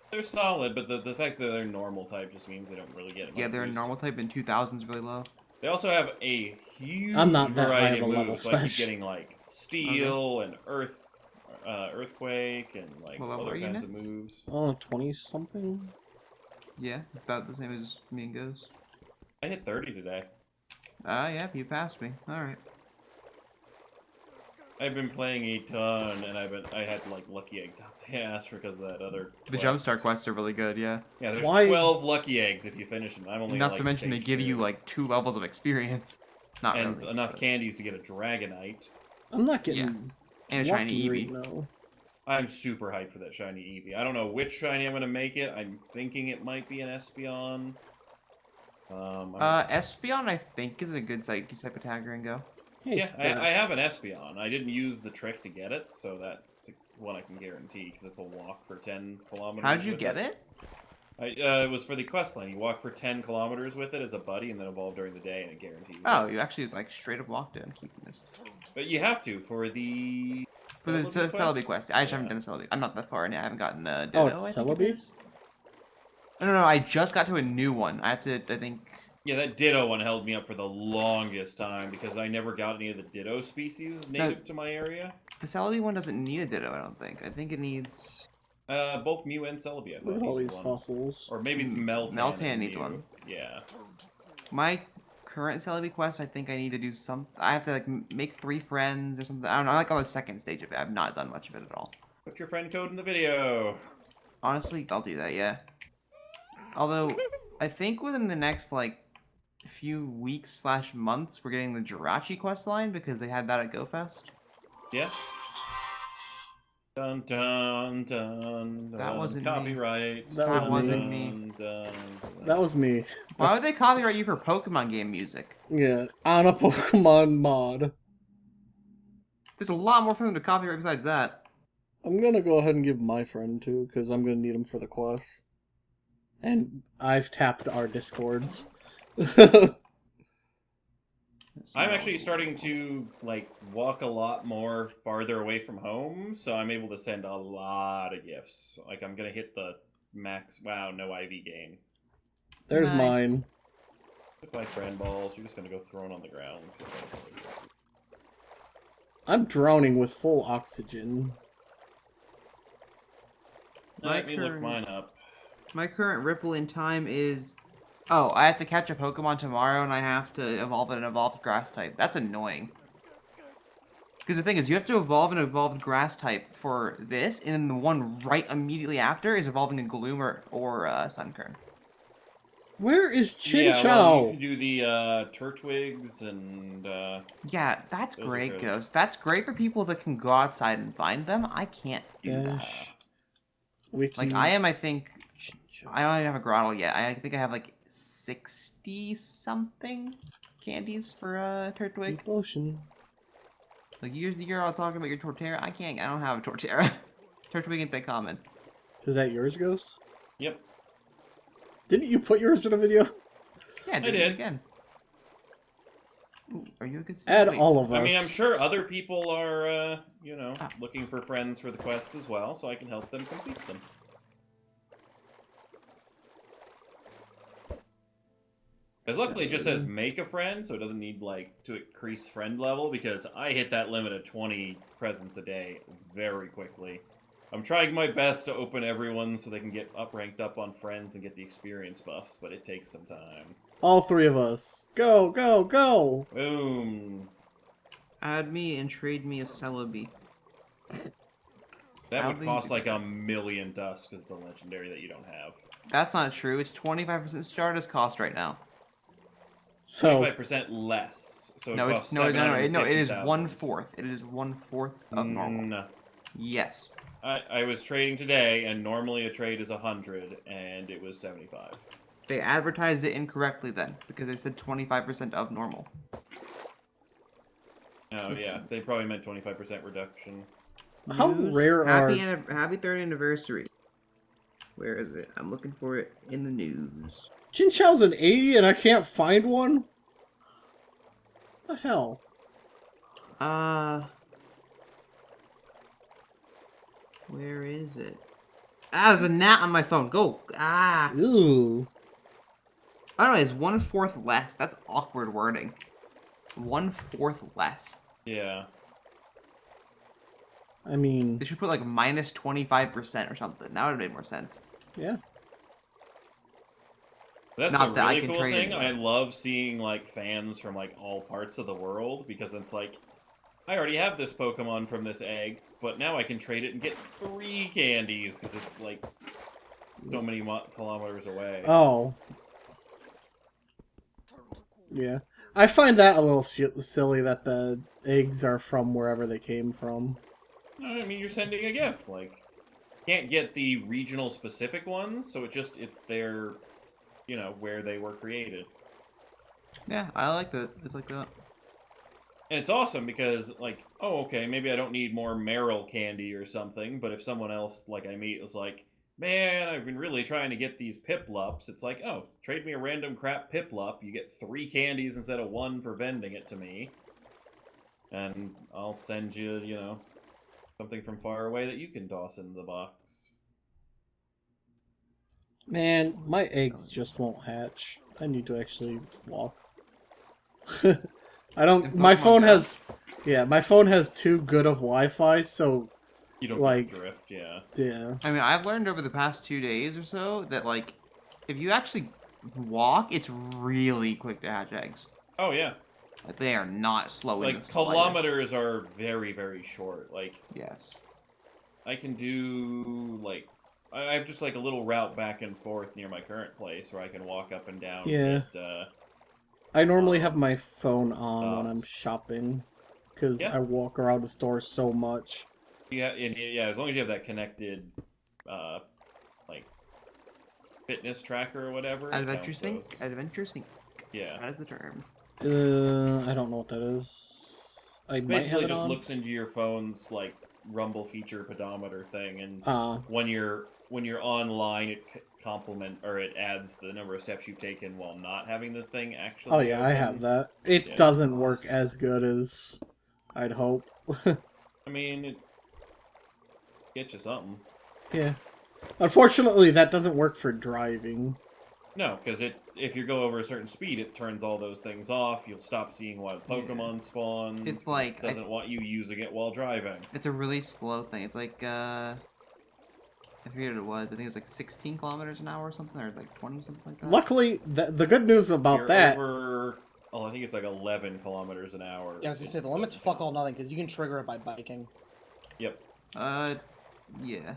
They're solid, but the fact that they're normal type just means they don't really get much Yeah, they're a boost. normal type, and 2000's really low. They also have a huge I'm not that high variety of of a level moves. So I keep special. getting like steel and earthquake and like What level other are you, kinds of Nitz? moves. Oh, 20-something? Yeah, about the same as me and Ghost. I hit 30 today. Yeah, you passed me. Alright. I've been playing a ton, and I had like lucky eggs out the ass because of that other. The quest. Jumpstart quests are really good, yeah. Yeah, there's Why- 12 lucky eggs if you finish them. I'm only Not like to mention they stage give 2. you like 2 levels of experience. Not and really. enough but- candies to get a Dragonite. I'm not getting Yeah. And a shiny lucky Eevee. right now. I'm super hyped for that shiny Eevee. I don't know which shiny I'm gonna make it. I'm thinking it might be an Espeon. Espeon I think is a good type attacker and Go. Hey, Yeah, Steph. I have an Espeon. I didn't use the trick to get it, so that's one I can guarantee, because it's a walk for 10 kilometers. How'd you with get it? It was for the quest line. You walk for 10 kilometers with it as a buddy, and then evolve during the day, and it guarantees Oh, it. you actually like straight up walked it. I'm keeping this. But you have to, for the... For the Celebi Celebi quest. I just haven't Yeah. done the Celebi. I'm not that far in yet. I haven't gotten Ditto, Oh, it's I think it Celebi? is. No, I just got to a new one. I have to, I think... Yeah, that Ditto one held me up for the longest time, because I never got any of the Ditto species native to my area. The Celebi one doesn't need a Ditto, I don't think. I think it needs... Both Mew and Celebi, I Look thought, at all needed these one. fossils. Or maybe it's Meltan. Meltan and needs Mew. one. Yeah. My current Celebi quest, I think I need to do some... I have to like make 3 friends or something. I don't know, I'm like on the second stage of it. I've not done much of it at all. Put your friend code in the video. Honestly, I'll do that, yeah. Although, I think within the next, like, few weeks / months, we're getting the Jirachi quest line because they had that at GoFest. Yeah. Dun dun dun. That dun. wasn't me. Copyright. That was Dun, me. dun, dun. That was me. Why would they copyright you for Pokemon game music? Yeah, on a Pokemon mod. There's a lot more for them to copyright besides that. I'm gonna go ahead and give my friend too, because I'm gonna need him for the quest. And I've tapped our Discords. I'm actually starting to like walk a lot more farther away from home, so I'm able to send a lot of gifts. Like I'm gonna hit the max. Wow, no IV gain. There's Nice. mine. Took my friend balls. You're just gonna go thrown on the ground. I'm drowning with full oxygen. Let me look mine up. My current ripple in time is... Oh, I have to catch a Pokemon tomorrow, and I have to evolve an evolved grass type. That's annoying. Because the thing is, you have to evolve an evolved grass type for this, and then the one right immediately after is evolving a Gloomer or Sunkern. Where is Chin Yeah, Chow? well, you can do the Turtwigs and Yeah, that's Those are great, good. Ghost. That's great for people that can go outside and find them. I can't do that. Dash. Wiki. Like, I think... Chin Chow. I don't even have a grottle yet. I think I have like 60-something candies for Turtwig. Deep Ocean. Like you're all talking about your Torterra. I don't have a Torterra. Turtwig ain't that common. Is that yours, Ghost? Yep. Didn't you put yours in a video? Yeah, do I it did. again. Ooh, are you a good Add Wait, all of us. I mean, I'm sure other people are, looking for friends for the quests as well, so I can help them complete them. Because luckily it just says make a friend, so it doesn't need, like, to increase friend level, because I hit that limit of 20 presents a day very quickly. I'm trying my best to open everyone so they can get ranked up on friends and get the experience buffs, but it takes some time. All three of us. Go, go, go! Boom. Add me and trade me a Celebi. That How would do cost you- like a million dust because it's a legendary that you don't have. That's not true. It's 25% Stardust cost right now. So, 25% less. So it No, costs no. It is 750,000. 1/4. It is 1/4 of normal. No. Yes. I was trading today, and normally a trade is 100, and it was 75. They advertised it incorrectly then because they said 25% of normal. Oh yeah, they probably meant 25% reduction. how News. rare are... Happy 3rd anniversary. Where is it? I'm looking for it in the news. Chin Chow's an 80 and I can't find one? What the hell? Where is it? Ah, there's a gnat on my phone. Go. Ah. Ooh. I don't know, it's 1/4 less. That's awkward wording. 1/4 less. Yeah. I mean, They should put like minus 25% or something. That would have made more sense. yeah. That's Not the that I really can cool trade thing. anyway. I love seeing like fans from like all parts of the world because it's like I already have this Pokemon from this egg, but now I can trade it and get 3 candies because it's like so many kilometers away. Oh. Yeah. I find that a little silly that the eggs are from wherever they came from. I mean, you're sending a gift. Like, can't get the regional specific ones, so it's their, where they were created. Yeah, I like that. It's like that. And it's awesome because, like, oh, okay, maybe I don't need more Meryl candy or something, but if someone else, like, I meet was like, man, I've been really trying to get these Piplups, it's like, oh, trade me a random crap Piplup, you get 3 candies instead of 1 for vending it to me, and I'll send you, something from far away that you can toss into the box. Man, my eggs just won't hatch. I need to actually walk. I don't... My phone has... Yeah, my phone has too good of Wi-Fi, so... You don't like, get drift, yeah. Yeah. I mean, I've learned over the past 2 days or so that, like, if you actually walk, it's really quick to hatch eggs. Oh, yeah. Like, they are not slow in Like, the slightest. kilometers are very, very short. Like, Yes. I can do, like... I have just, like, a little route back and forth near my current place where I can walk up and down. Yeah. Get, I normally have my phone on when I'm stops. shopping, because Yeah. I walk around the store so much. yeah, as long as you have that connected, like, fitness tracker or whatever. it Adventure counts Sync? those. Adventure Sync. Yeah. That is the term. I don't know what that is. I might have Basically it just on. looks into your phone's, like, rumble feature pedometer thing, and Uh, when you're online, it it adds the number of steps you've taken while not having the thing actually. oh yeah, I open. have that. It Yeah. doesn't work as good as I'd hope. I mean, it gets you something. Yeah. Unfortunately, that doesn't work for driving. No, because if you go over a certain speed, it turns all those things off. You'll stop seeing wild Pokemon spawn. It's like it doesn't want you using it while driving. It's a really slow thing. It's like I forget what it was. I think it was like 16 kilometers an hour or something, or like 20, something like that. Luckily, the good news about You're that... I think it's like 11 kilometers an hour. Yeah, I was gonna say, the limit's fuck all nothing, because you can trigger it by biking. Yep. Yeah.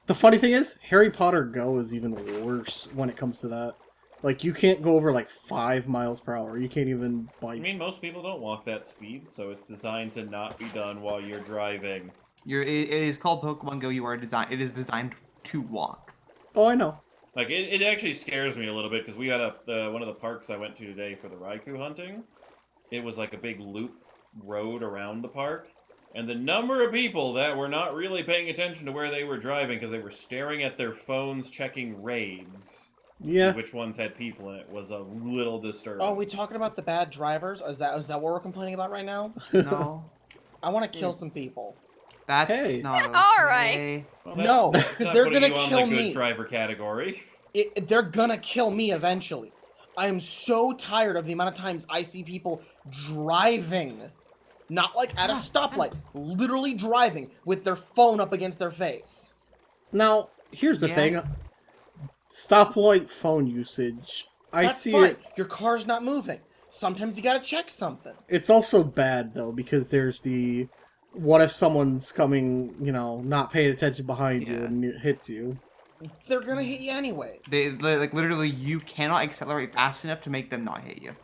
The funny thing is, Harry Potter Go is even worse when it comes to that. Like, you can't go over like 5 miles per hour. You can't even bike. I mean, most people don't walk that speed, so it's designed to not be done while you're driving. It is called Pokemon Go. It is designed to walk. Oh, I know. Like, it actually scares me a little bit, because we got one of the parks I went to today for the Raikou hunting. It was like a big loop road around the park. And the number of people that were not really paying attention to where they were driving because they were staring at their phones checking raids. Yeah. See which ones had people in it was a little disturbing. Oh, we talking about the bad drivers? Is that what we're complaining about right now? No. I want to kill some people. That's Hey. not okay. All right. Well, No, that's 'cause not they're putting gonna you on kill the good me. driver category. They're gonna kill me eventually. I am so tired of the amount of times I see people driving. Not like at a stoplight. Literally driving with their phone up against their face. Now, here's the Yeah. thing. Stoplight phone usage. I That's see fine. it. Your car's not moving. Sometimes you gotta check something. It's also bad, though, because there's the... What if someone's coming, not paying attention behind you Yeah. and it hits you? They're gonna hit you anyways. Like literally, you cannot accelerate fast enough to make them not hit you.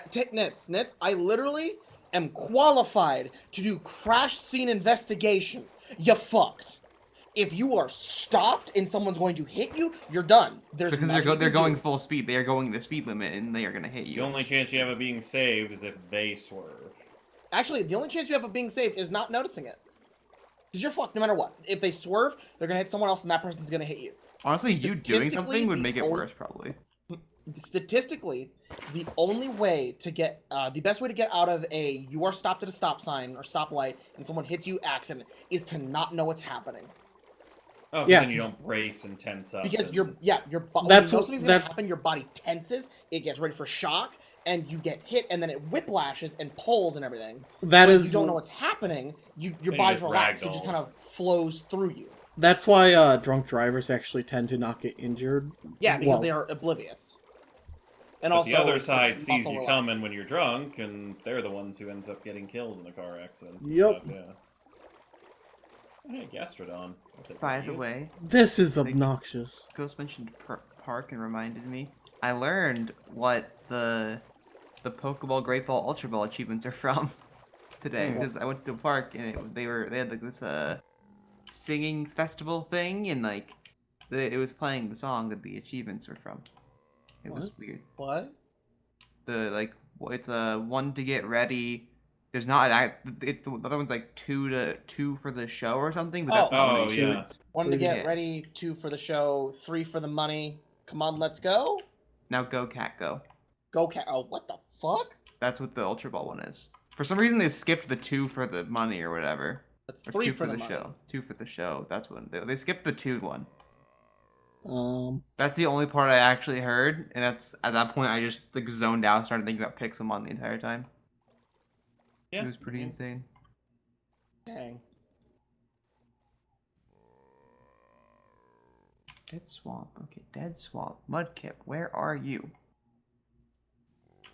Take Nitz, I literally am qualified to do crash scene investigation. You fucked. If you are stopped and someone's going to hit you, you're done. There's Because nothing you they're can going do. full speed. They are going the speed limit, and they are gonna hit The you. only chance you have of being saved is if they swerve. Actually, the only chance you have of being saved is not noticing it. Because you're fucked no matter what. If they swerve, they're gonna hit someone else and that person's gonna hit you. Honestly, you doing Statistically, something would the make it only- worse, probably. Statistically, the only way to get, the best way to get out of a you are stopped at a stop sign or stoplight and someone hits you accident is to not know what's happening. Oh, 'cause Yeah. then you don't brace and tense up. Because and- your That's when you know what- something's gonna that- happen, your body tenses, it gets ready for shock, and you get hit, and then it whiplashes and pulls and everything. That When is... you don't know what's happening, your Then you body's just relaxed, it ragdoll. just kind of flows through you. That's why drunk drivers actually tend to not get injured. Yeah, because Well, they are oblivious. And But also, the other it's side sees muscle you relaxing. coming when you're drunk, and they're the ones who ends up getting killed in the car accidents. and Yep. stuff, yeah. Hey, Gastrodon. I'll take By this the to you. way, This is obnoxious. Ghost mentioned Park and reminded me. I learned what the Pokeball, Great Ball, Ultra Ball achievements are from today Oh. because I went to a park and they had like this singing festival thing and like it was playing the song that the achievements were from. It was weird. What? It's one to get ready. There's not it's the other one's like two for the show or something, but that's not one of the Oh, yeah. achievements. One to get Yeah. ready, 2 for the show, 3 for the money. Come on, let's go. Now go cat go. Go cat. Oh, what the fuck? That's what the Ultra Ball one is. For some reason, they skipped the 2 for the money or whatever. That's Or 3 2 for the money. show. 2 for the show. That's one. They skipped the 2 one. Um, That's the only part I actually heard, and that's at that point I just like zoned out, and started thinking about Pixelmon the entire time. Yeah. It was pretty insane. Dang. Dead Swamp. Okay, Dead Swamp. Mudkip, where are you?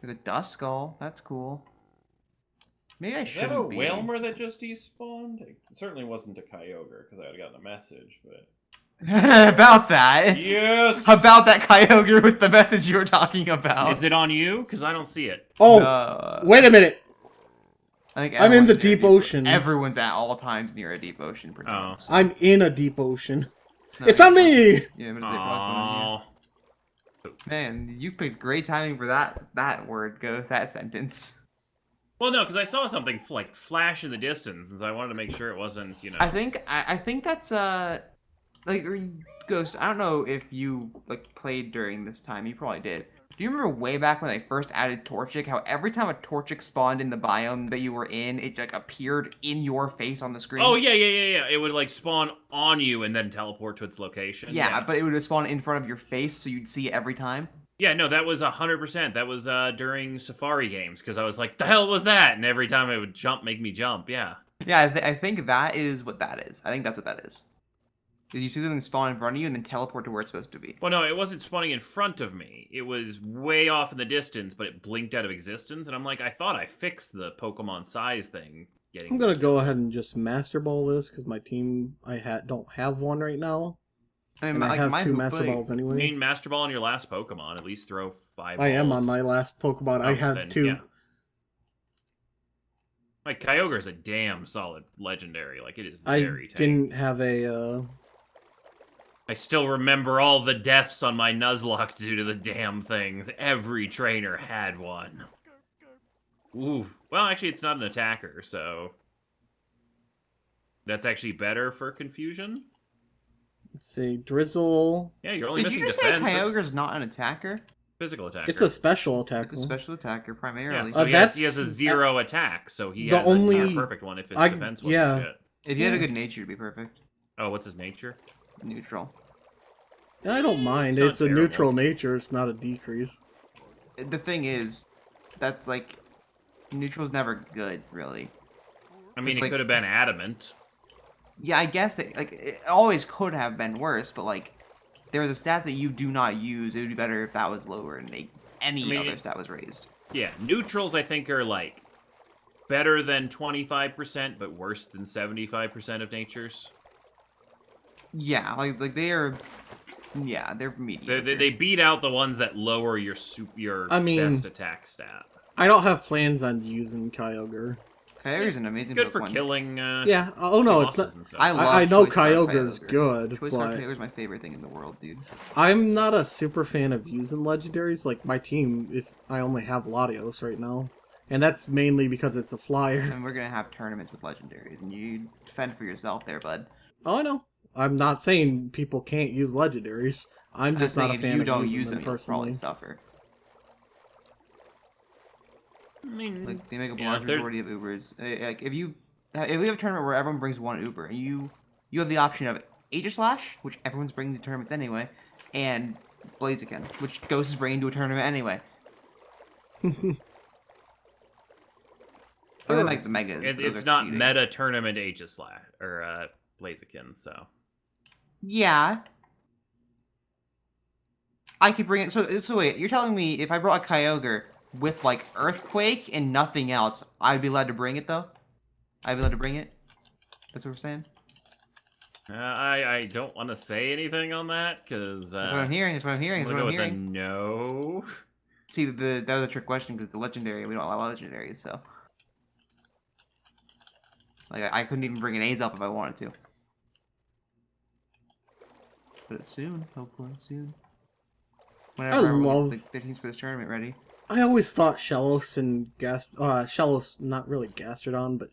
There's a Dust Skull. That's cool. Maybe I Is that a shouldn't be. Whalmer that just despawned? It certainly wasn't a Kyogre, because I would have gotten a message, but... About that. Yes! About that Kyogre with the message you were talking about. Is it on you? Because I don't see it. oh, wait a minute. I think I'm in the everyone's near deep ocean. Everyone's at all times near a deep ocean. Pretty Oh. much. I'm in a deep ocean. No, It's on me! Yeah, but it's like, Oh. man, you picked great timing for that word. Goes that sentence. Well, no, because I saw something like flash in the distance, and so I wanted to make sure it wasn't, you know. I think that's like Ghost. I don't know if you like played during this time. You probably did. Do you remember way back when they first added Torchic? How every time a Torchic spawned in the biome that you were in, it like appeared in your face on the screen. Oh yeah. It would like spawn on you and then teleport to its location. Yeah, but it would spawn in front of your face, so you'd see it every time. Yeah, no, that was 100%. That was during Safari games, because I was like, the hell was that? And every time it would make me jump, yeah. Yeah, I think that is what that is. I think that's what that is. You see something spawn in front of you and then teleport to where it's supposed to be. Well, no, it wasn't spawning in front of me. It was way off in the distance, but it blinked out of existence, and I'm like, I thought I fixed the Pokemon size thing. I'm gonna go ahead and just Master Ball this, because my team, don't have one right now. I mean, And I like, have my 2 hoop, Master like, Balls anyway. Main Master Ball on your last Pokemon. At least throw 5 I am balls. on my last Pokemon. I Oh, have then, 2. yeah. Like, Kyogre is a damn solid legendary. Like, it is very tanky. Didn't have a, I still remember all the deaths on my Nuzlocke due to the damn things. Every trainer had one. Ooh. Well, actually, it's not an attacker, so... That's actually better for confusion? let's see, Drizzle. Yeah, you're only Did missing you just defense. say That's Kyogre's not an attacker? physical attacker. It's a special attacker. It's a special attacker Yeah, primarily. so he has that's- a 0 attack, so he the has a only- near perfect one if his I- defense wasn't yeah. shit. If you had a good nature, it'd be perfect. Oh, what's his nature? Neutral. I don't mind. not It's a terrible. neutral nature. It's not a decrease. The thing is, that's like, neutral's never good, really. I mean, It's it like- could have been adamant. Yeah, I guess it always could have been worse, but like, there was a stat that you do not use. It would be better if that was lower and any I mean, other stat was raised. Yeah, neutrals I think are like better than 25%, but worse than 75% of natures. Yeah, like they are. Yeah, they're mediocre. They beat out the ones that lower your I mean- best attack stat. I don't have plans on using Kyogre. Kyogre's an amazing Good for Pokemon. killing. Yeah. Oh no, it's not. bosses and stuff. I love I know Choice Star Kyogre's Kyogre. good, Choice Star but Kyogre's my favorite thing in the world, dude. I'm not a super fan of using legendaries. Like my team, if I only have Latios right now, and that's mainly because it's a flyer. And we're gonna have tournaments with legendaries, and you fend for yourself there, bud. Oh, I know. I'm not saying people can't use legendaries. I'm just not a if fan you of don't using use them them, you'll probably personally. suffer. I mean, Like they make up a Yeah, large they're- majority of Ubers. Like if we have a tournament where everyone brings one Uber, and you have the option of Aegislash, which everyone's bringing to tournaments anyway, and Blaziken, which Ghost is bringing to a tournament anyway. Other than like the megas. but those it's are not cheating. meta tournament Aegislash or Blaziken, so Yeah. I could bring it. So wait, you're telling me if I brought a Kyogre with like Earthquake and nothing else, I'd be allowed to bring it though? I'd be allowed to bring it? That's what we're saying? I don't want to say anything on that because That's what I'm hearing. That's what I'm hearing. I'm That's gonna what go I'm with a hearing. no. See, that was a trick question because it's a legendary. We don't allow legendaries, so. Like, I couldn't even bring an A's up if I wanted to. But soon, hopefully soon. Whenever everyone love- gets their teams for this tournament ready. I always thought Shellos and Shellos, not really Gastrodon, but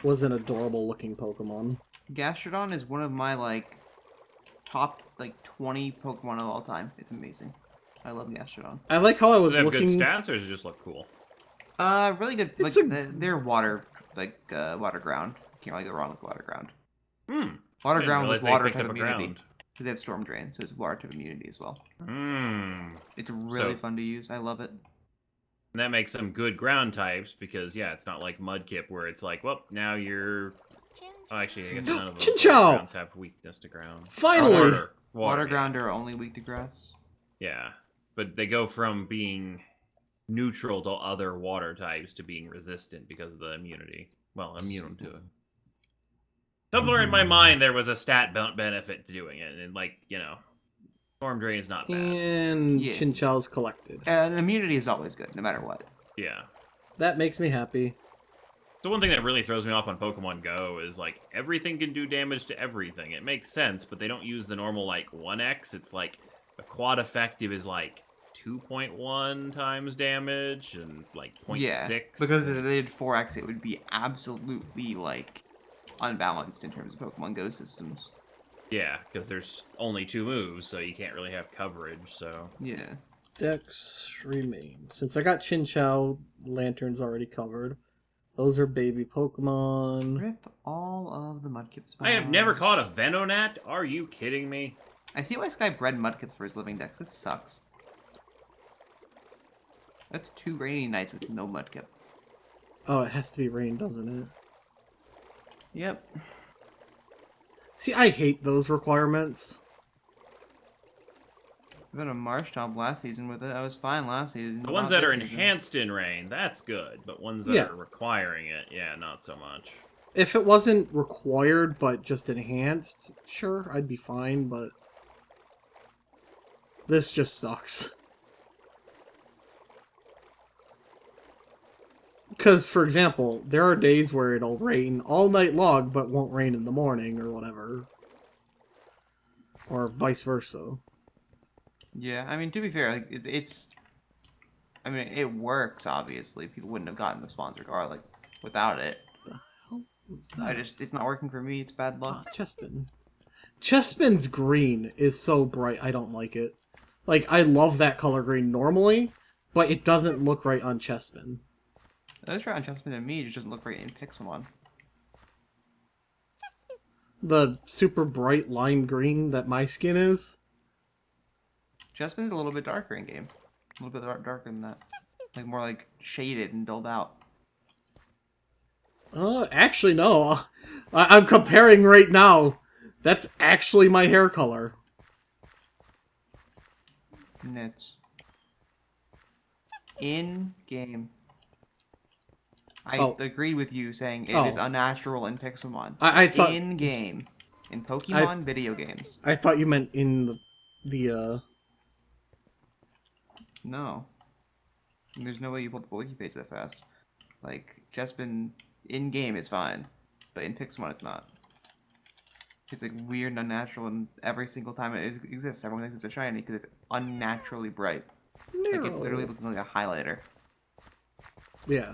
was an adorable looking Pokemon. Gastrodon is one of my, like, top, like, 20 Pokemon of all time. It's amazing. I love Gastrodon. I like how I Does was it have looking. good stats or does it just look cool? Really good. Like, It's a- they're water, water ground. Can't really go wrong with water ground. Hmm. Water Didn't ground realize with they water picked type up a immunity. ground. They have Storm Drain, so it's water type immunity as well. Hmm. It's really So- fun to use. I love it. And that makes them good ground types because yeah, it's not like Mudkip where it's like, well, now you're. Oh, actually, I guess none of those Chinchou! grounds have weakness to ground. Finally! Water yeah. ground are only weak to grass. Yeah, but they go from being neutral to other water types to being resistant because of the immunity. Well, immune to it. Somewhere in my mind, there was a stat benefit to doing it, and like Storm Drain is not bad. And Yeah. Chinchou's collected. And immunity is always good, no matter what. Yeah. That makes me happy. So one thing that really throws me off on Pokemon Go is like everything can do damage to everything. It makes sense, but they don't use the normal like 1x. It's like a quad effective is like 2.1 times damage and like 0.6. Yeah, because if they did 4x, it would be absolutely like unbalanced in terms of Pokemon Go systems. Yeah, because there's only 2 moves, so you can't really have coverage. So Yeah. Dex remain. Since I got Chinchou, Lantern's already covered. Those are baby Pokemon. Rip all of the Mudkips. I have never caught a Venonat. Are you kidding me? I see why Sky bred Mudkips for his living Dex. This sucks. That's 2 rainy nights with no Mudkip. Oh, it has to be rain, doesn't it? Yep. See, I hate those requirements. I've been a Marshtomp last season with it. I was fine last season. The ones not that are this season. enhanced in rain, that's good. But ones that Yeah. are requiring it, yeah, not so much. If it wasn't required, but just enhanced, sure, I'd be fine, but... This just sucks. Because, for example, there are days where it'll rain all night long, but won't rain in the morning, or whatever. Or vice versa. Yeah, I mean, to be fair, like, it's... I mean, it works, obviously. People wouldn't have gotten the sponsor card, like, without it. What's that? It's not working for me. It's bad luck. Chespin. Chespin's green is so bright, I don't like it. Like, I love that color green normally, but it doesn't look right on Chespin. That's right on Chespin and me. It just doesn't look right in Pixelmon. The super bright lime green that my skin is. Chespin's a little bit darker in game. A little bit darker than that. Like, more like shaded and dulled out. Actually, no. I'm comparing right now. That's actually my hair color. Nitz. In game. I agreed with you saying it is unnatural in Pixelmon. I thought... In game. In Pokemon video games. I thought you meant in the No. There's no way you pulled the wiki page that fast. Like, Chespin in game is fine, but in Pixelmon it's not. It's like weird and unnatural, and every single time it exists, everyone thinks it's shiny because it's unnaturally bright. Like, it's literally looking like a highlighter. Yeah.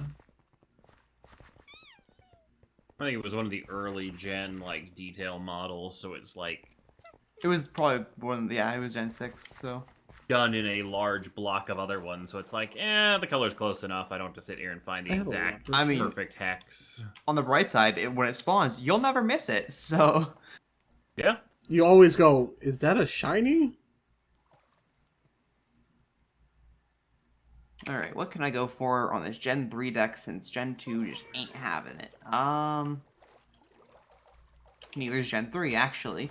I think it was one of the early gen like detail models, so it's like It was probably one. Yeah, it was Gen 6. So done in a large block of other ones, so it's like, the color's close enough. I don't have to sit here and find the exact perfect hex. On the bright side, when it spawns, you'll never miss it. So yeah, you always go, is that a shiny? all right, what can I go for on this Gen 3 deck since Gen 2 just ain't having it? Neither's Gen 3 actually.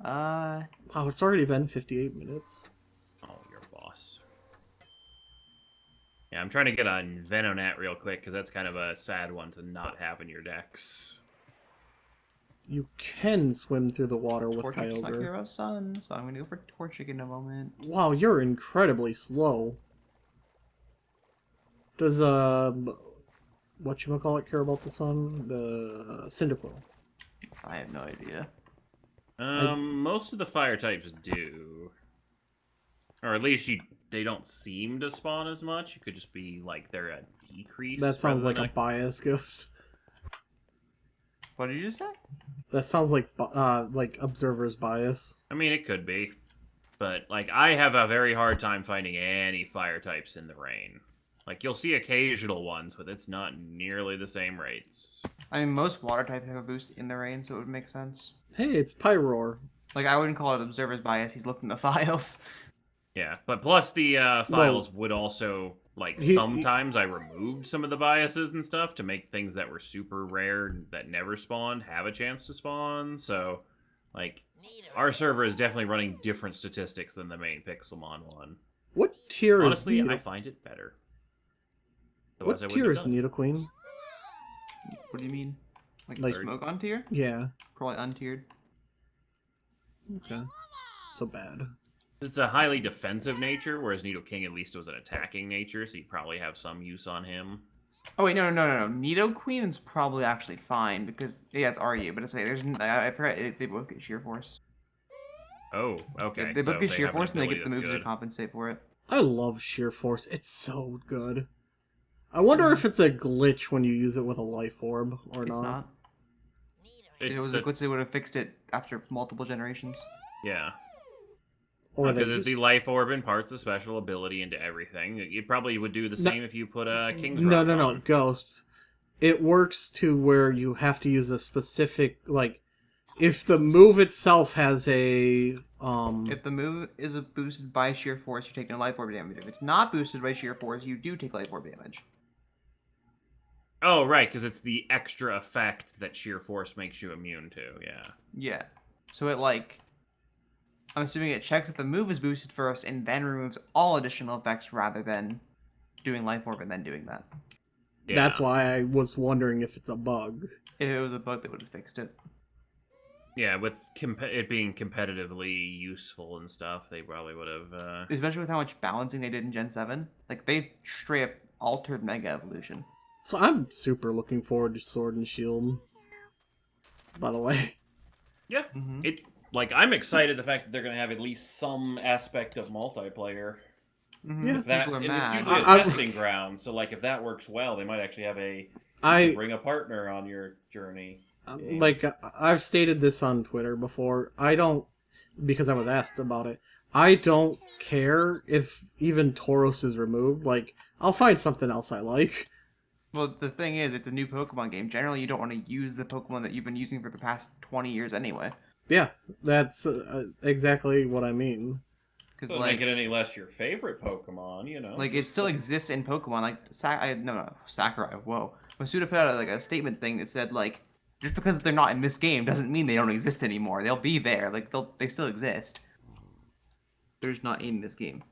Wow, it's already been 58 minutes. Oh, you're a boss. Yeah, I'm trying to get on Venonat real quick, because that's kind of a sad one to not have in your decks. You can swim through the water with Torchic's not Kyogre. Hero's son, so I'm gonna go for Torchic in a moment. Wow, you're incredibly slow. Does, whatchamacallit care about the sun? The Cyndaquil. I have no idea. Most of the fire types do. Or at least they don't seem to spawn as much. It could just be, like, they're a decrease. That sounds like rather a than bias ghost. What did you just say? That sounds like Observer's bias. I mean, it could be. But, like, I have a very hard time finding any fire types in the rain. Like, you'll see occasional ones, but it's not nearly the same rates. I mean, most water types have a boost in the rain, so it would make sense. Hey, it's Pyroar. Like, I wouldn't call it Observer's bias. He's looked in the files. Yeah, but plus the files would also, like, sometimes I removed some of the biases and stuff to make things that were super rare that never spawned have a chance to spawn, so, like, our server is definitely running different statistics than the main Pixelmon one. What tier Honestly, is I find it better. What tier is Nidoqueen? What do you mean? Like Third. Smoke on tier? Yeah. Probably untiered. Okay. So bad. It's a highly defensive nature, whereas Nidoking at least was an attacking nature, so you probably have some use on him. Oh wait, no. Nidoqueen's probably actually fine because it's RU, but it's like I forgot they both get Sheer Force. Oh, okay. They both so get Sheer have an Force and they ability get the that's moves to good. compensate for it. I love Sheer Force. It's so good. I wonder if it's a glitch when you use it with a life orb or It's not. not. If it was a glitch, they would have fixed it after multiple generations. Yeah. Or they Because just... the life orb imparts a special ability into everything. You probably would do the No- same if you put a King's No, Rock on. Ghosts. It works to where you have to use a specific, like, if the move itself has a, If the move is boosted by sheer force, you're taking a life orb damage. If it's not boosted by sheer force, you do take life orb damage. Oh, right, because it's the extra effect that sheer force makes you immune to, yeah. Yeah. So it, like... I'm assuming it checks if the move is boosted first and then removes all additional effects rather than doing life orb and then doing that. Yeah. That's why I was wondering if it's a bug. If it was a bug, they would have fixed it. Yeah, with it being competitively useful and stuff, they probably would have... Especially with how much balancing they did in Gen 7. Like, they straight up altered Mega Evolution. So I'm super looking forward to Sword and Shield. By the way. Yeah, I'm excited the fact that they're going to have at least some aspect of multiplayer. Yeah. That, People are and mad. it's usually a testing ground, so like if that works well, they might actually have bring a partner on your journey. Like, I've stated this on Twitter before. I don't, because I was asked about it, I don't care if even Tauros is removed. Like, I'll find something else I like. Well, the thing is, it's a new Pokemon game. Generally, you don't want to use the Pokemon that you've been using for the past 20 years anyway. Yeah, that's exactly what I mean. Doesn't make it any less your favorite Pokemon, you know. Like, it still exists in Pokemon. Like, Sakurai, whoa. Masuda put out, like, a statement thing that said, like, just because they're not in this game doesn't mean they don't exist anymore. They'll be there. Like, they still exist. They're just not in this game.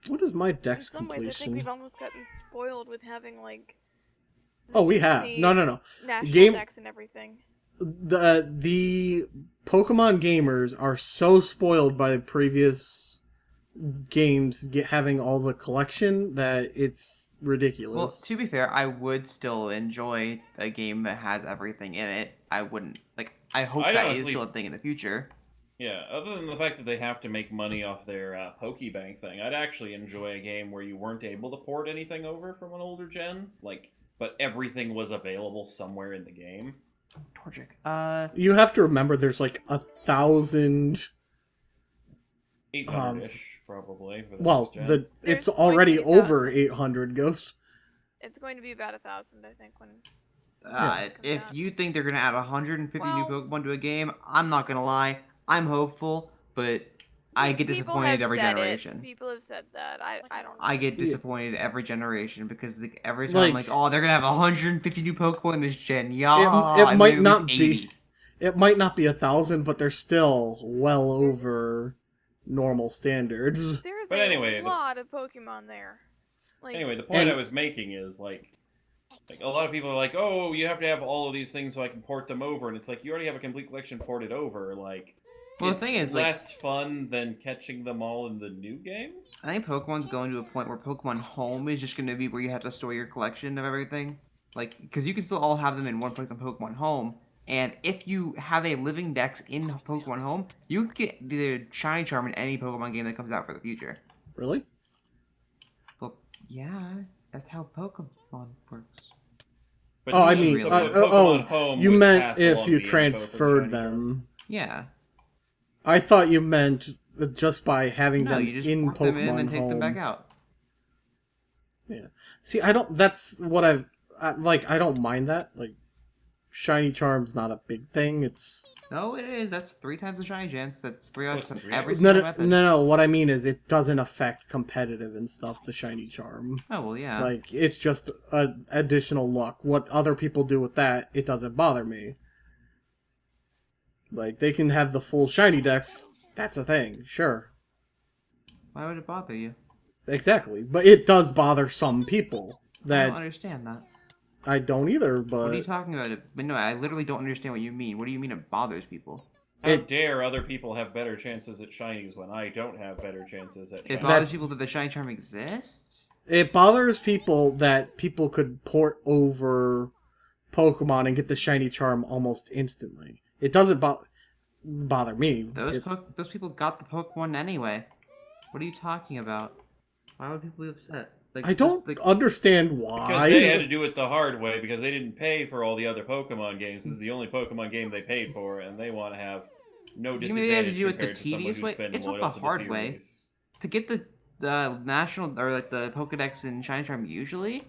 What is my In Dex some ways, I think completion? we've almost gotten spoiled with having, like... Oh, we have. the No. National Game- decks and everything. The Pokemon gamers are so spoiled by previous games having all the collection that it's ridiculous. Well, to be fair, I would still enjoy a game that has everything in it. I wouldn't, like, I hope I'd that honestly- is still a thing in the future. Yeah, other than the fact that they have to make money off their Pokebank thing, I'd actually enjoy a game where you weren't able to port anything over from an older gen, like, but everything was available somewhere in the game. Torchic. You have to remember there's like 1,000... 800-ish, probably. For the Well, next gen. it's There's already 20,000. over 800 Ghost. It's going to be about 1,000, I think, when... If you think they're gonna add 150 new Well- Pokemon to a game, I'm not gonna lie. I'm hopeful, but I get People disappointed have every said it. generation. People have said that. I don't know. I get Yeah. disappointed every generation because every time Like- I'm like, oh, they're gonna have 150 new Pokemon this gen. Yeah, it and might then not it's be- 80. It might not be 1,000, but they're still well over normal standards. There's But anyway, a lot of Pokemon there. Like, Anyway, the point And- I was making is, like, a lot of people are like, oh, you have to have all of these things so I can port them over, and it's like, you already have a complete collection ported over, like... Well, the it's thing is, like- less fun than catching them all in the new game? I think Pokemon's going to a point where Pokemon Home is just going to be where you have to store your collection of everything. Like, because you can still all have them in one place on Pokemon Home, and if you have a living dex in Pokemon Home, you can get the Shiny Charm in any Pokemon game that comes out for the future. Really? Well, yeah, that's how Pokemon works. But Oh, I you- mean, so really. the Pokemon Home you would meant pass if along you the info for the transferred Shiny Charm. them. Yeah. I thought you meant just by having No, them you just in port Pokemon them in and then take Home. them back out. See, I don't. That's what I don't mind that. Like, Shiny Charm's not a big thing. It's No, it is. That's 3 times the Shiny chance. That's 3 out What's of three? every no, single no, method. no. What I mean is, it doesn't affect competitive and stuff. The Shiny Charm, Oh, well, yeah. like, it's just an additional luck. What other people do with that, it doesn't bother me. Like, they can have the full Shiny Dex. That's a thing, sure. Why would it bother you? Exactly, but it does bother some people. I That don't understand that. I don't either, but What are you talking about? But no, I literally don't understand what you mean. What do you mean it bothers people? How It- dare other people have better chances at shinies when I don't have better chances at It shinies? bothers That's- people that the Shiny Charm exists? it bothers people that people could port over Pokemon and get the Shiny Charm almost instantly. It doesn't bother me. Those It- those people got the Pokemon anyway. What are you talking about? Why would people be upset? Like, I don't like, understand Because why. they had to do it the hard way because they didn't pay for all the other Pokemon games. This is the only Pokemon game they paid for, and they want to have no You mean they had to disadvantage do it the compared to someone tedious who's way? been It's not loyal the to the hard way. series. To get the national or like the Pokedex in Shiny Charm usually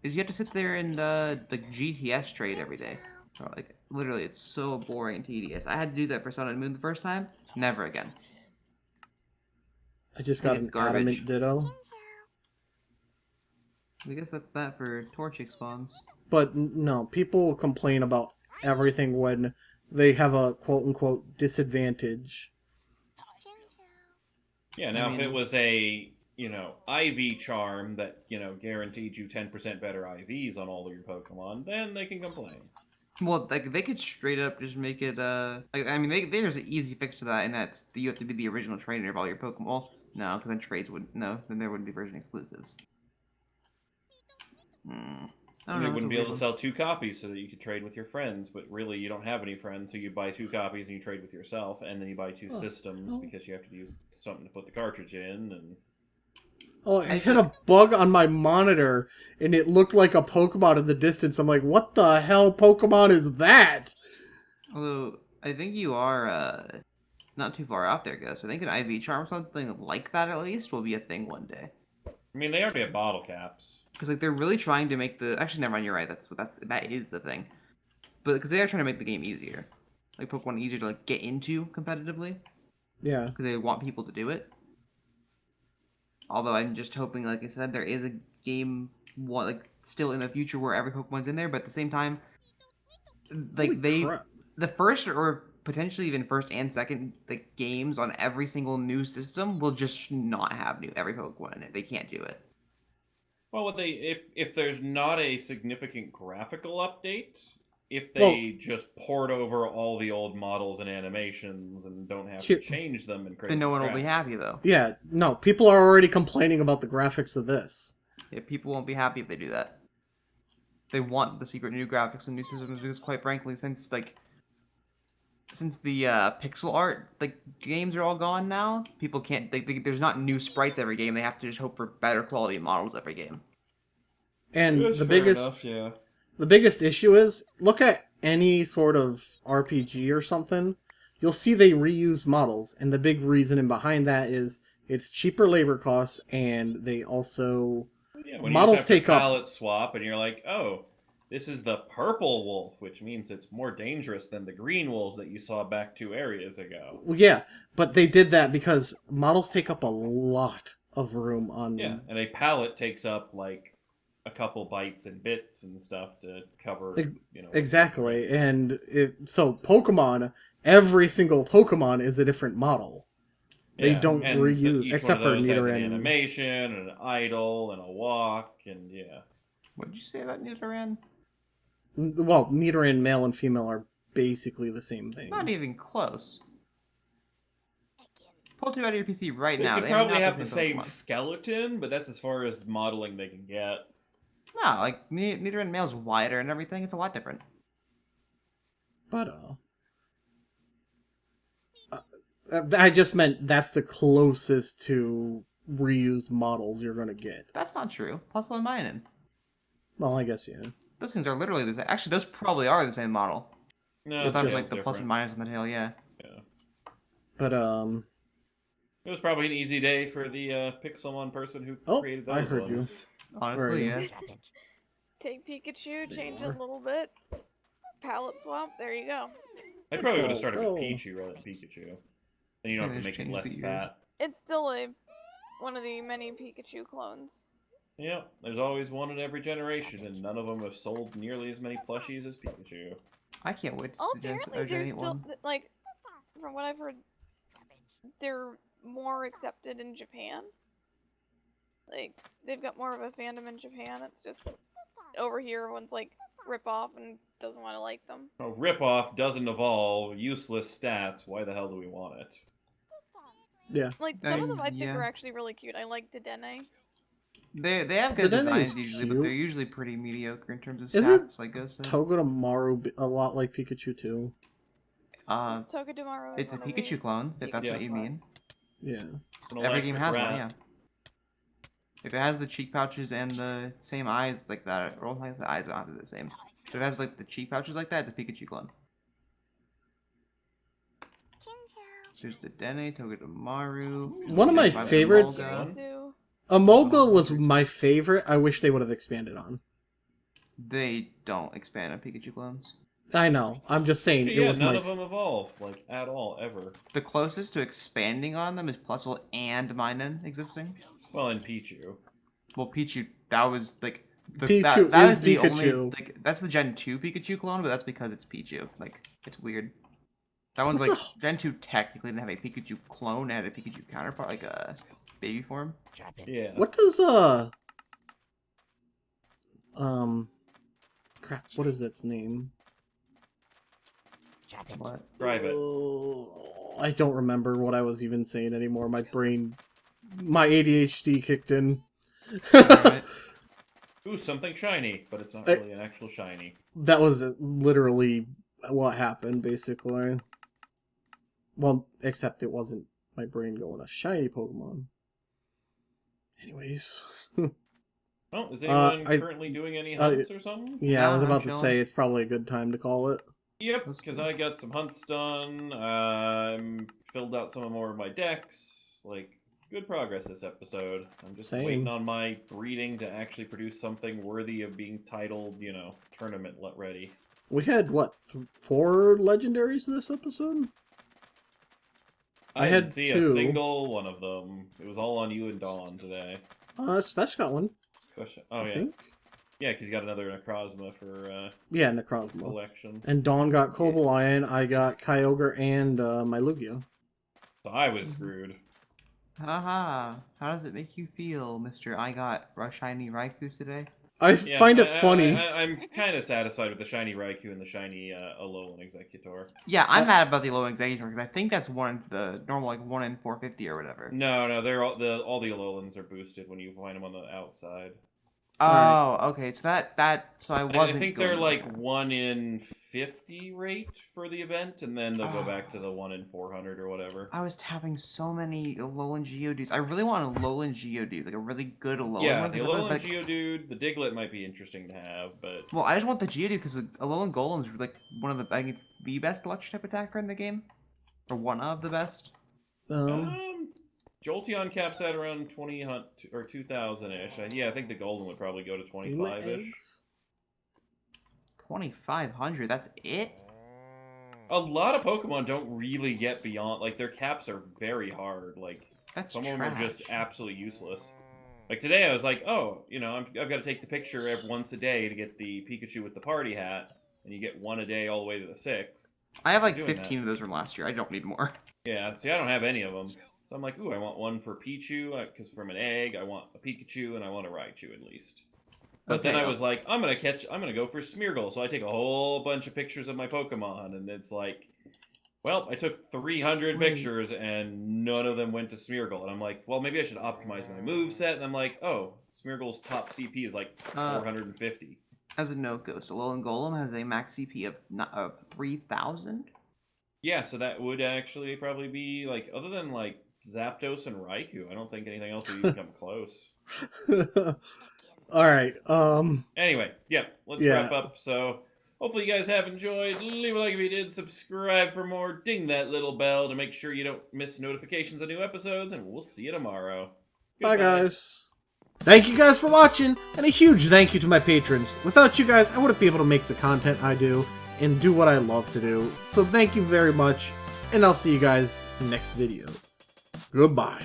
is you have to sit there and the GTS trade every day. Or, like literally, it's so boring and tedious. I had to do that for Sun and Moon the first time. Never again. I just I think got it's an garbage. adamant ditto. I guess that's that for Torchic spawns. But no, people complain about everything when they have a quote-unquote disadvantage. Yeah, now I if it mean- was a, IV charm that, guaranteed you 10% better IVs on all of your Pokemon, then they can complain. Well, like they could straight up just make it. I mean, there's an easy fix to that, and that's you have to be the original trainer of all your Pokemon. Well, no, because then trades would no, then there wouldn't be version exclusives. I And don't they know. wouldn't be able to sell 2 copies so that you could trade with your friends, but really you don't have any friends, so you buy 2 copies and you trade with yourself, and then you buy 2 Oh, systems oh. because you have to use something to put the cartridge in, and... Oh, I hit a bug on my monitor, and it looked like a Pokemon in the distance. I'm like, what the hell Pokemon is that? Although I think you are not too far out there, Ghost. I think an IV charm, something like that at least, will be a thing one day. I mean, they already have bottle caps. Because like they're really trying to make the actually never mind, you're right. That is the thing. But because they are trying to make the game easier, like Pokemon easier to like get into competitively. Yeah. Because they want people to do it. Although I'm just hoping, like I said, there is a game like still in the future where every Pokemon's in there, but at the same time, like Holy crap. the first or potentially even first and second like games on every single new system will just not have every Pokemon in it. They can't do it. Well, if there's not a significant graphical update, if they just port over all the old models and animations and don't have to change them and create Then no from one will be scratch. happy though. Yeah, no, people are already complaining about the graphics of this. Yeah, people won't be happy if they do that. They want the secret new graphics and new systems because, quite frankly, since the pixel art games are all gone now, people can't. There's not new sprites every game. They have to just hope for better quality models every game. And That's the fair biggest enough, yeah. the biggest issue is, look at any sort of RPG or something, you'll see they reuse models, and the big reason behind that is it's cheaper labor costs, and they also Yeah, when models you just have take to up. palette swap, and you're like, oh, this is the purple wolf, which means it's more dangerous than the green wolves that you saw back 2 areas ago. Well, yeah, but they did that because models take up a lot of room on. Yeah, and a palette takes up like a couple bytes and bits and stuff to cover, Exactly, and so Pokemon, every single Pokemon is a different model. They don't and reuse, each except one for of those has an Nidoran. animation and an idle and a walk, and yeah. What did you say about Nidoran? Well, Nidoran male and female are basically the same thing. Not even close. Pull 2 out of your PC right They now. could They probably not have the same Pokemon. skeleton, but that's as far as modeling they can get. No, like Nidoran male's wider and everything. It's a lot different. But I just meant that's the closest to reused models you're gonna get. That's not true. Plus and Minun. Well, I guess yeah. Those things are literally the same. Actually, those probably are the same model. No, Just it's have just like the plus and minus on the tail, yeah. But It was probably an easy day for the Pixelmon person who Oh, created those I heard you. ones. Honestly, Right. yeah. Take Pikachu, change it a little bit, palette swap. There you go. I probably would have started Oh. with Pichu rather than Pikachu. Then you don't Yeah, have to just make it change less the ears. fat. It's still one of the many Pikachu clones. Yeah, there's always one in every generation, and none of them have sold nearly as many plushies as Pikachu. I can't wait to Oh, see the apparently Gen they're 8 still one. like, from what I've heard, they're more accepted in Japan. Like they've got more of a fandom in Japan. It's just over here, everyone's like rip off and doesn't want to like them. Oh, Ripoff doesn't evolve, useless stats, why the hell do we want it? Yeah. Like some of them, I think yeah. are actually really cute. I like Dedenne. They have good Dedenne designs is usually, but cute. they're usually pretty mediocre in terms of Isn't stats. Like Ghost said. Togedemaru a lot like Pikachu too? Togedemaru. It's a Pikachu clone, if that's what you mean. Yeah. An Every game electric has rat. one, yeah. If it has the cheek pouches and the same eyes like that, or like the eyes don't have to be the same. If it has like the cheek pouches like that, it's a Pikachu clone. There's the Dene, Togedemaru. One of my favorites- Tiramisu. Emolga was my favorite. I wish they would have expanded on. They don't expand on Pikachu clones. I know. I'm just saying. Yeah, it was none my of them evolve, like, at all, ever. The closest to expanding on them is Plusle and Minun existing. Well, and Pichu. Well, Pichu, that was like Pichu that is the Pikachu. only like that's the Gen 2 Pikachu clone, but that's because it's Pichu. Like it's weird. That one's What's like Gen 2 technically didn't have a Pikachu clone, it had a Pikachu counterpart, like a baby form. Yeah. What does crap, what is its name? What? Private. Oh, I don't remember what I was even saying anymore. My ADHD kicked in. Alright. Ooh, something shiny, but it's not really an actual shiny. That was literally what happened, basically. Well, except it wasn't my brain going a shiny Pokemon. Anyways. Oh, is anyone I- currently doing any hunts or something? Yeah, I was I'm about to chilling. say it's probably a good time to call it. Yep, because I got some hunts done. Filled out some more of my decks. Like, good progress this episode. I'm just Same. waiting on my breeding to actually produce something worthy of being titled, you know, tournament ready. We had, what, 4 legendaries this episode? I didn't had see 2. a single one of them. It was all on you and Dawn today. Spesh got one, Question. Oh, I yeah. think. Yeah, because you got another Necrozma for Yeah, Necrozma. collection. And Dawn got Cobalion, I got Kyogre, and my Lugia. So I was screwed. Haha. How does it make you feel, Mr. I got a shiny Raikou today? I Yeah, find it funny. I'm kind of satisfied with the shiny Raikou and the shiny Alolan Executor. Yeah, I'm mad about the low Executor because I think that's one in the normal like 1 in 450 or whatever. No, they're all the Alolans are boosted when you find them on the outside. Oh, okay. So so I And wasn't. I think going they're like there. 1 in 50 rate for the event, and then they'll go back to the 1 in 400 or whatever. I was tapping so many Alolan Geodudes. I really want a Alolan Geodude, like a really good Alolan Yeah, one. the 'cause I thought, Alolan like, Geodude, the Diglett might be interesting to have, but well, I just want the Geodude because the Alolan Golem is like one of the, I think it's the best electric type attacker in the game, or one of the best. Jolteon caps at around 20 or 2,000-ish. Yeah, I think the Golden would probably go to 25-ish. 2,500. That's it. A lot of Pokemon don't really get beyond, like, their caps are very hard. Like, That's some of them trash. are just absolutely useless. Like, today I was like, oh, you know, I've got to take the picture once a day to get the Pikachu with the party hat, and you get 1 a day all the way to the 6th. I have like doing 15 of those from last year. I don't need more. Yeah, see, I don't have any of them. So I'm like, ooh, I want one for Pichu, because from an egg, I want a Pikachu, and I want a Raichu at least. But then I was like, I'm gonna go for Smeargle, so I take a whole bunch of pictures of my Pokemon, and it's like, well, I took 300 pictures, and none of them went to Smeargle, and I'm like, well, maybe I should optimize my moveset, and I'm like, oh, Smeargle's top CP is like 450. As a note goes, Alolan Golem has a max CP of 3,000. Yeah, so that would actually probably be, like, other than, like, Zapdos and Raikou, I don't think anything else would even come close. Alright, Anyway, yeah, let's wrap up. So, hopefully you guys have enjoyed. Leave a like if you did. Subscribe for more. Ding that little bell to make sure you don't miss notifications of new episodes. And we'll see you tomorrow. Bye, guys. Thank you guys for watching, and a huge thank you to my patrons. Without you guys, I wouldn't be able to make the content I do and do what I love to do. So thank you very much, and I'll see you guys next video. Goodbye.